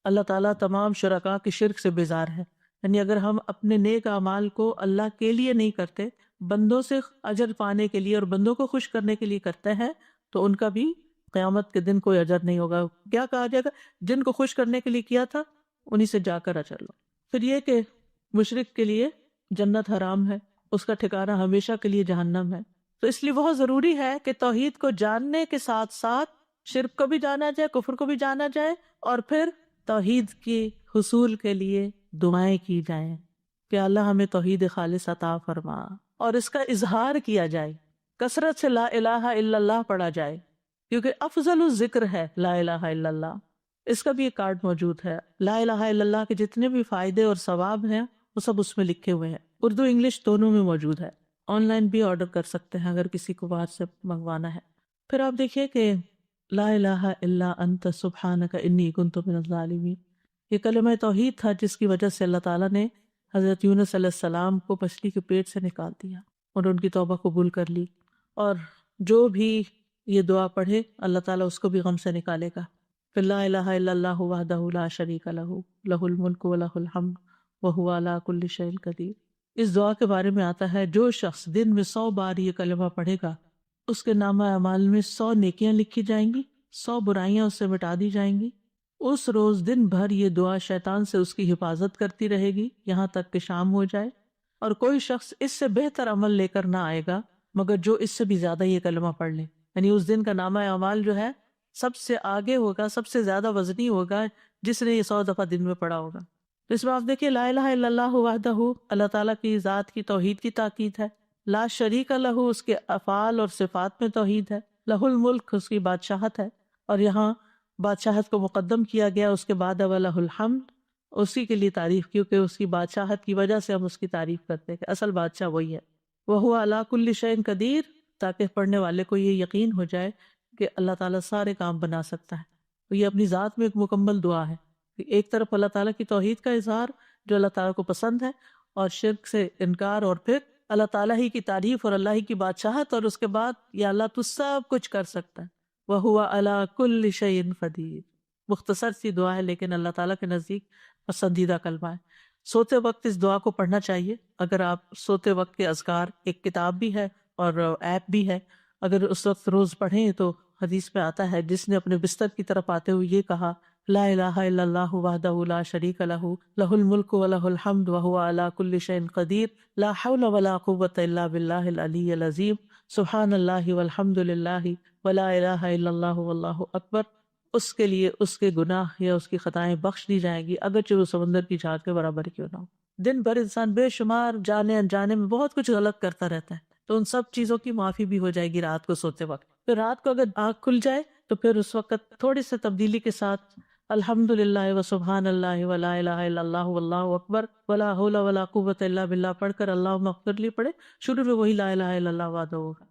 اللہ تعالیٰ تمام شرکاء کے شرک سے بیزار ہے، یعنی اگر ہم اپنے نیک اعمال کو اللہ کے لیے نہیں کرتے، بندوں سے اجر پانے کے لیے اور بندوں کو خوش کرنے کے لیے کرتے ہیں، تو ان کا بھی قیامت کے دن کوئی اجر نہیں ہوگا۔ کیا کہا جائے گا؟ جن کو خوش کرنے کے لیے کیا تھا انہی سے جا کر اجر لو۔ پھر یہ کہ مشرک کے لیے جنت حرام ہے، اس کا ٹھکانہ ہمیشہ کے لیے جہنم ہے۔ تو اس لیے بہت ضروری ہے کہ توحید کو جاننے کے ساتھ ساتھ شرک کو بھی جانا جائے، کفر کو بھی جانا جائے، اور پھر توحید کے حصول کے لیے دعائیں کی جائیں۔ کہ اللہ ہمیں توحید خالص عطا فرما، اور اس کا اظہار کیا جائے، کثرت سے لا الہ الا اللہ پڑھا جائے، کیونکہ افضل الذکر ہے لا الہ الا اللہ۔ اس کا بھی ایک کارڈ موجود ہے، لا الہ الا اللہ کے جتنے بھی فائدے اور ثواب ہیں وہ سب اس میں لکھے ہوئے ہیں، اردو انگلش دونوں میں موجود ہے، آن لائن بھی آرڈر کر سکتے ہیں اگر کسی کو باہر سے منگوانا ہے۔ پھر آپ دیکھیے کہ لا الہ الا انت سبحانک انی کنت من الظالمین، یہ کلمہ توحید تھا جس کی وجہ سے اللہ تعالیٰ نے حضرت یونس علیہ السلام کو مچھلی کے پیٹ سے نکال دیا اور ان کی توبہ قبول کر لی، اور جو بھی یہ دعا پڑھے اللہ تعالیٰ اس کو بھی غم سے نکالے گا۔ پھر لا الہ الا اللہ وحدہ لا شریک لہ لہ الملک ولہ الحمد وہو علی کل شیء قدیر۔ اس دعا کے بارے میں آتا ہے جو شخص دن میں 100 بار یہ کلمہ پڑھے گا اس کے نامہ اعمال میں 100 نیکیاں لکھی جائیں گی، 100 برائیاں اس سے مٹا دی جائیں گی۔ اس روز دن بھر یہ دعا شیطان سے اس کی حفاظت کرتی رہے گی یہاں تک کہ شام ہو جائے، اور کوئی شخص اس سے بہتر عمل لے کر نہ آئے گا مگر جو اس سے بھی زیادہ یہ کلمہ پڑھ لے، یعنی اس دن کا نامہ اعمال جو ہے سب سے آگے ہوگا، سب سے زیادہ وزنی ہوگا جس نے یہ 100 دفعہ دن میں پڑھا ہوگا۔ اس میں آپ دیکھیے لا الہ الا اللہ وحدہ، اللہ تعالیٰ کی ذات کی توحید کی تاکید ہے، لا شریک لہ اس کے افعال اور صفات میں توحید ہے، لہ الملک اس کی بادشاہت ہے، اور یہاں بادشاہت کو مقدم کیا گیا، اس کے بعد وَلَهُ الْحَمْدُ، اسی کے لیے تعریف، کیونکہ اس کی بادشاہت کی وجہ سے ہم اس کی تعریف کرتے ہیں کہ اصل بادشاہ وہی ہے۔ وَهُوَ عَلَىٰ كُلِّ شَيْءٍ قَدِيرٌ، تاکہ پڑھنے والے کو یہ یقین ہو جائے کہ اللہ تعالیٰ سارے کام بنا سکتا ہے۔ تو یہ اپنی ذات میں ایک مکمل دعا ہے، ایک طرف اللہ تعالیٰ کی توحید کا اظہار جو اللہ تعالیٰ کو پسند ہے، اور شرک سے انکار، اور پھر اللہ تعالیٰ ہی کی تعریف اور اللہ ہی کی بادشاہت، اور اس کے بعد یا اللہ تو سب کچھ کر سکتا ہے۔ وَهُوَ عَلَىٰ كُلِّ شَيْءٍ قَدِيرٌ، مختصر سی دعا ہے لیکن اللہ تعالیٰ کے نزدیک پسندیدہ کلمہ ہے۔ سوتے وقت اس دعا کو پڑھنا چاہیے، اگر آپ سوتے وقت کے اذکار، ایک کتاب بھی ہے اور ایپ بھی ہے، اگر اس وقت روز پڑھیں تو حدیث میں آتا ہے جس نے اپنے بستر کی طرف آتے ہوئے یہ کہا لا الہ الا اللہ وحدہ لا شریک لہ لہ الملک ولہ الحمد وہو علی کل شیء قدیر لا حول ولا قوۃ الا باللہ العلی العظیم سبحان اللہ والحمد للہ ولا الہ الا اللہ واللہ اکبر، اس کے لیے اس کے گناہ یا اس کی خطائیں بخش دی جائیں گی اگرچہ وہ سمندر کی جھاگ کے برابر کیوں نہ ہو۔ دن بھر انسان بے شمار جانے انجانے میں بہت کچھ غلط کرتا رہتا ہے، تو ان سب چیزوں کی معافی بھی ہو جائے گی رات کو سوتے وقت۔ پھر رات کو اگر آنکھ کھل جائے تو پھر اس وقت تھوڑی سی تبدیلی کے ساتھ الحمد للہ و سبحان اللہ ولا الہ الا اللہ واللہ اکبر ولا حول ولا قوۃ الا باللہ پڑھ کر اللہم اغفر لی پڑھے، شروع میں وہی لا الہ الا اللہ وحدہ ہوگا۔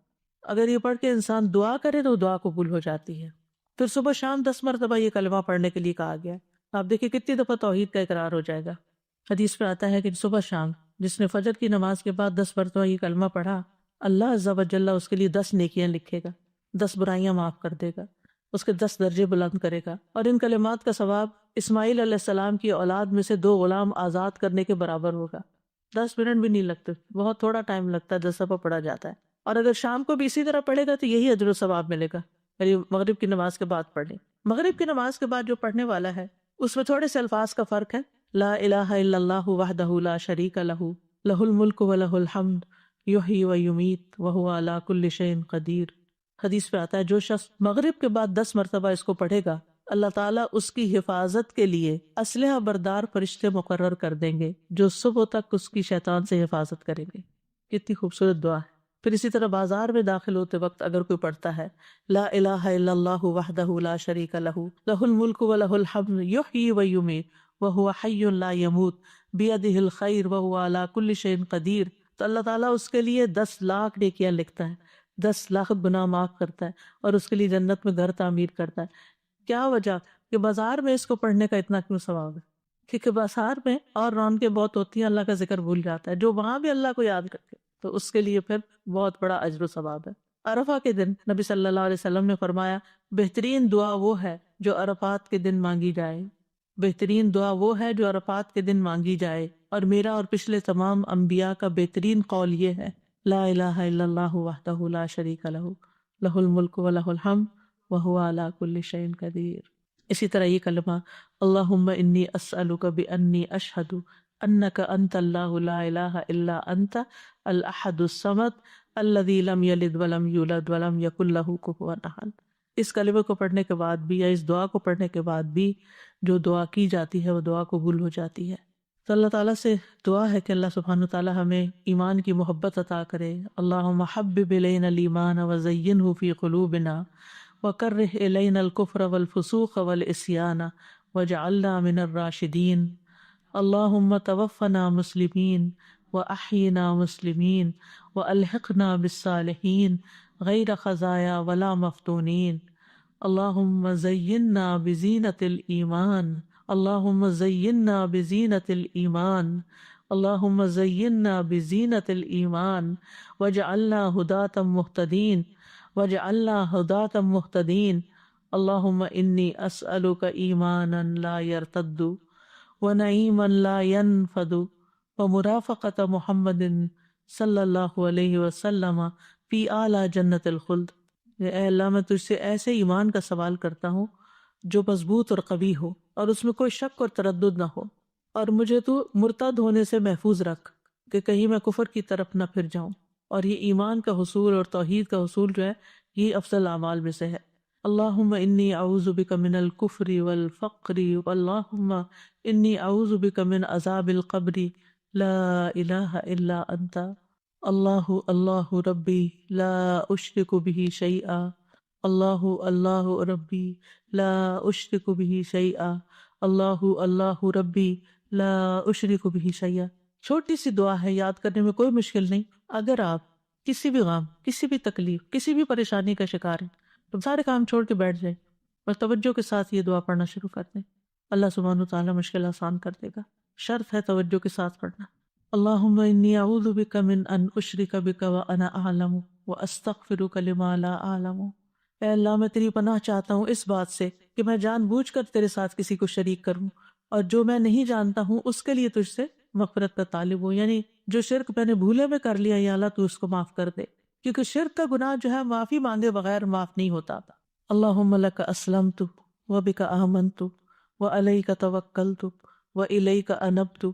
اگر یہ پڑھ کے انسان دعا کرے تو دعا قبول ہو جاتی ہے۔ پھر صبح شام 10 مرتبہ یہ کلمہ پڑھنے کے لیے کہا گیا ہے۔ آپ دیکھیں کتنی دفعہ توحید کا اقرار ہو جائے گا۔ حدیث میں آتا ہے کہ صبح شام جس نے فجر کی نماز کے بعد 10 مرتبہ یہ کلمہ پڑھا، اللہ عز و جل اس کے لیے 10 نیکیاں لکھے گا، 10 برائیاں معاف کر دے گا، اس کے 10 درجے بلند کرے گا، اور ان کلمات کا ثواب اسماعیل علیہ السلام کی اولاد میں سے 2 غلام آزاد کرنے کے برابر ہوگا۔ 10 منٹ بھی نہیں لگتے، بہت تھوڑا ٹائم لگتا ہے، 10 دفعہ پڑھا جاتا ہے۔ اور اگر شام کو بھی اسی طرح پڑھے گا تو یہی اجر و ثواب ملے گا، یعنی مغرب کی نماز کے بعد پڑھ لیں۔ مغرب کی نماز کے بعد جو پڑھنے والا ہے اس میں تھوڑے سے الفاظ کا فرق ہے، لا الہ الا اللہ وحدہ لا شریک لہ لہ الملک ولہ الحمد یحیی و یمیت وہو علی کل شیء قدیر۔ حدیث پہ آتا ہے جو شخص مغرب کے بعد 10 مرتبہ اس کو پڑھے گا اللہ تعالیٰ اس کی حفاظت کے لیے اسلحہ بردار فرشتے مقرر کر دیں گے جو صبح تک اس کی شیطان سے حفاظت کریں گے۔ کتنی خوبصورت دعا ہے۔ پھر اسی طرح بازار میں داخل ہوتے وقت اگر کوئی پڑھتا ہے لا الہ الا اللہ وحدہ لا شریک لہ لہ الملک ولہ الحمد یحیی و یمیت وہو حی لا یموت بیدہ الخیر وہو علی کل شیء قدیر، تو اللہ تعالیٰ اس کے لیے 10 لاکھ نیکیاں لکھتا ہے، 10 لاکھ گناہ معاف کرتا ہے، اور اس کے لیے جنت میں گھر تعمیر کرتا ہے۔ کیا وجہ کہ بازار میں اس کو پڑھنے کا اتنا کیوں ثواب ہے؟ کیونکہ بازار میں اور رونقیں بہت ہوتی ہیں، اللہ کا ذکر بھول جاتا ہے، جو وہاں بھی اللہ کو یاد رکھے تو اس کے لیے پھر بہت بڑا اجر و ثواب ہے۔ عرفہ کے دن نبی صلی اللہ علیہ وسلم نے فرمایا بہترین دعا وہ ہے جو عرفات کے دن مانگی جائے، بہترین دعا وہ ہے جو عرفات کے دن مانگی جائے، اور میرا اور پچھلے تمام انبیاء کا بہترین قول یہ ہے لا الہ الا اللہ وحدہ لا شریک لہ لہ الملک ولہ الحمد وہو علی کل شیء قدیر۔ اسی طرح یہ کلمہ اللہم انی اسألک بانی اشہد انک انت اللہ لا الہ الا انت الاحد الصمد الذی لم یلد ولم یولد ولم یکن لہ کفوا احد۔ اس کلمے کو پڑھنے کے بعد بھی یا اس دعا کو پڑھنے کے بعد بھی جو دعا کی جاتی ہے وہ دعا قبول ہو جاتی ہے۔ تو اللہ تعالیٰ سے دعا ہے کہ اللہ سبحانہ تعالیٰ ہمیں ایمان کی محبت عطا کرے. اللہم حبب الینا الایمان وزینہ فی قلوبنا وکرہ الینا الکفر والفسوق والعصیان واجعلنا من الراشدین. اللہم توفنا مسلمین واحینا مسلمین والحقنا بالصالحین غیر خزایا ولا مفتونین. اللہم زیننا بزینت الایمان اللہم زیننا بزینت الایمان اللہم زیننا بزینت الایمان واجعلنا ہداة مہتدین واجعلنا ہداة مہتدین. اللہم انی اسألک ایمانا لا یرتد ونعیما لا ینفد ومرافقۃ محمد صلی اللہ علیہ وسلم فی اعلی جنت الخلد. اے اللہ میں تجھ سے ایسے ایمان کا سوال کرتا ہوں جو مضبوط اور قوی ہو اور اس میں کوئی شک اور تردد نہ ہو، اور مجھے تو مرتد ہونے سے محفوظ رکھ کہ کہیں میں کفر کی طرف نہ پھر جاؤں. اور یہ ایمان کا حصول اور توحید کا حصول جو ہے یہ افضل اعمال میں سے ہے. اللہم انی اعوذ بک من الکفر والفقر اللہم انی اعوذ بک من عذاب القبر لا الہ الا انت اللہ اللہ ربی لا اشرک بہ شیئا اللہ اللہ ربی لا اشرک بہ شیئا اللہ اللہ ربی لا اشرک بہ شیئا. چھوٹی سی دعا ہے، یاد کرنے میں کوئی مشکل نہیں. اگر آپ کسی بھی غم، کسی بھی تکلیف، کسی بھی پریشانی کا شکار ہیں تو سارے کام چھوڑ کے بیٹھ جائیں اور توجہ کے ساتھ یہ دعا پڑھنا شروع کر دیں. اللہ سبحانہ وتعالیٰ مشکل آسان کر دے گا. شرط ہے توجہ کے ساتھ پڑھنا. اللہم انی اعوذ بک من ان اشرک بک وانا اعلم واستغفرک لما لا اعلم. اے اللہ میں تیری پناہ چاہتا ہوں اس بات سے کہ میں جان بوجھ کر تیرے ساتھ کسی کو شریک کروں اور جو میں نہیں جانتا ہوں اس کے لیے تجھ سے مغفرت کا طالب ہوں. یعنی جو شرک میں نے بھولے میں کر لیا یا اللہ تو اس کو معاف کر دے، کیونکہ شرک کا گناہ جو ہے معافی مانگے بغیر معاف نہیں ہوتا. اللہم لک اسلمت وبک آمنت وعلیک توکلت والیک انبت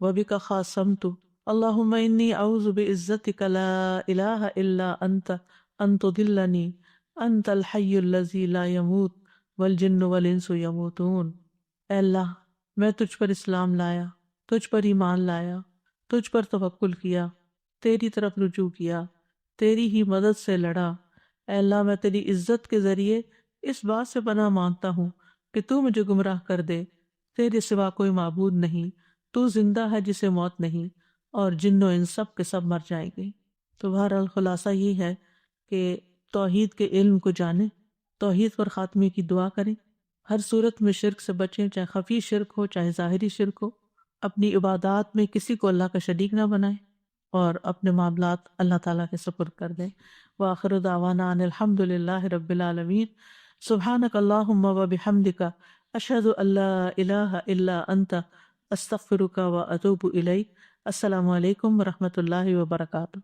وبک خاصمت. اللہم انی اعوذ بعزتک لا الہ الا انت ان تضلنی انت الحی الذی لا یموت والجن والانس یموتون. اے اللہ میں تجھ پر اسلام لایا، تجھ پر ایمان لایا، تجھ پر توکل کیا، تیری طرف رجوع کیا، تیری ہی مدد سے لڑا. اے اللہ میں تیری عزت کے ذریعے اس بات سے پناہ مانگتا ہوں کہ تو مجھے گمراہ کر دے. تیرے سوا کوئی معبود نہیں، تو زندہ ہے جسے موت نہیں، اور جن و انس سب کے سب مر جائیں گے. تو بہرحال خلاصہ یہ ہے کہ توحید کے علم کو جانیں، توحید پر خاتمے کی دعا کریں، ہر صورت میں شرک سے بچیں، چاہے خفی شرک ہو چاہے ظاہری شرک ہو. اپنی عبادات میں کسی کو اللہ کا شریک نہ بنائیں اور اپنے معاملات اللہ تعالیٰ کے سپرد کر دیں. وآخر دعوانا ان الحمد للہ رب العالمین. سبحانک اللہم وبحمدک اشہد ان لا الہ الا انت استغفرک واتوب الیک. السلام علیکم ورحمۃ اللہ وبرکاتہ.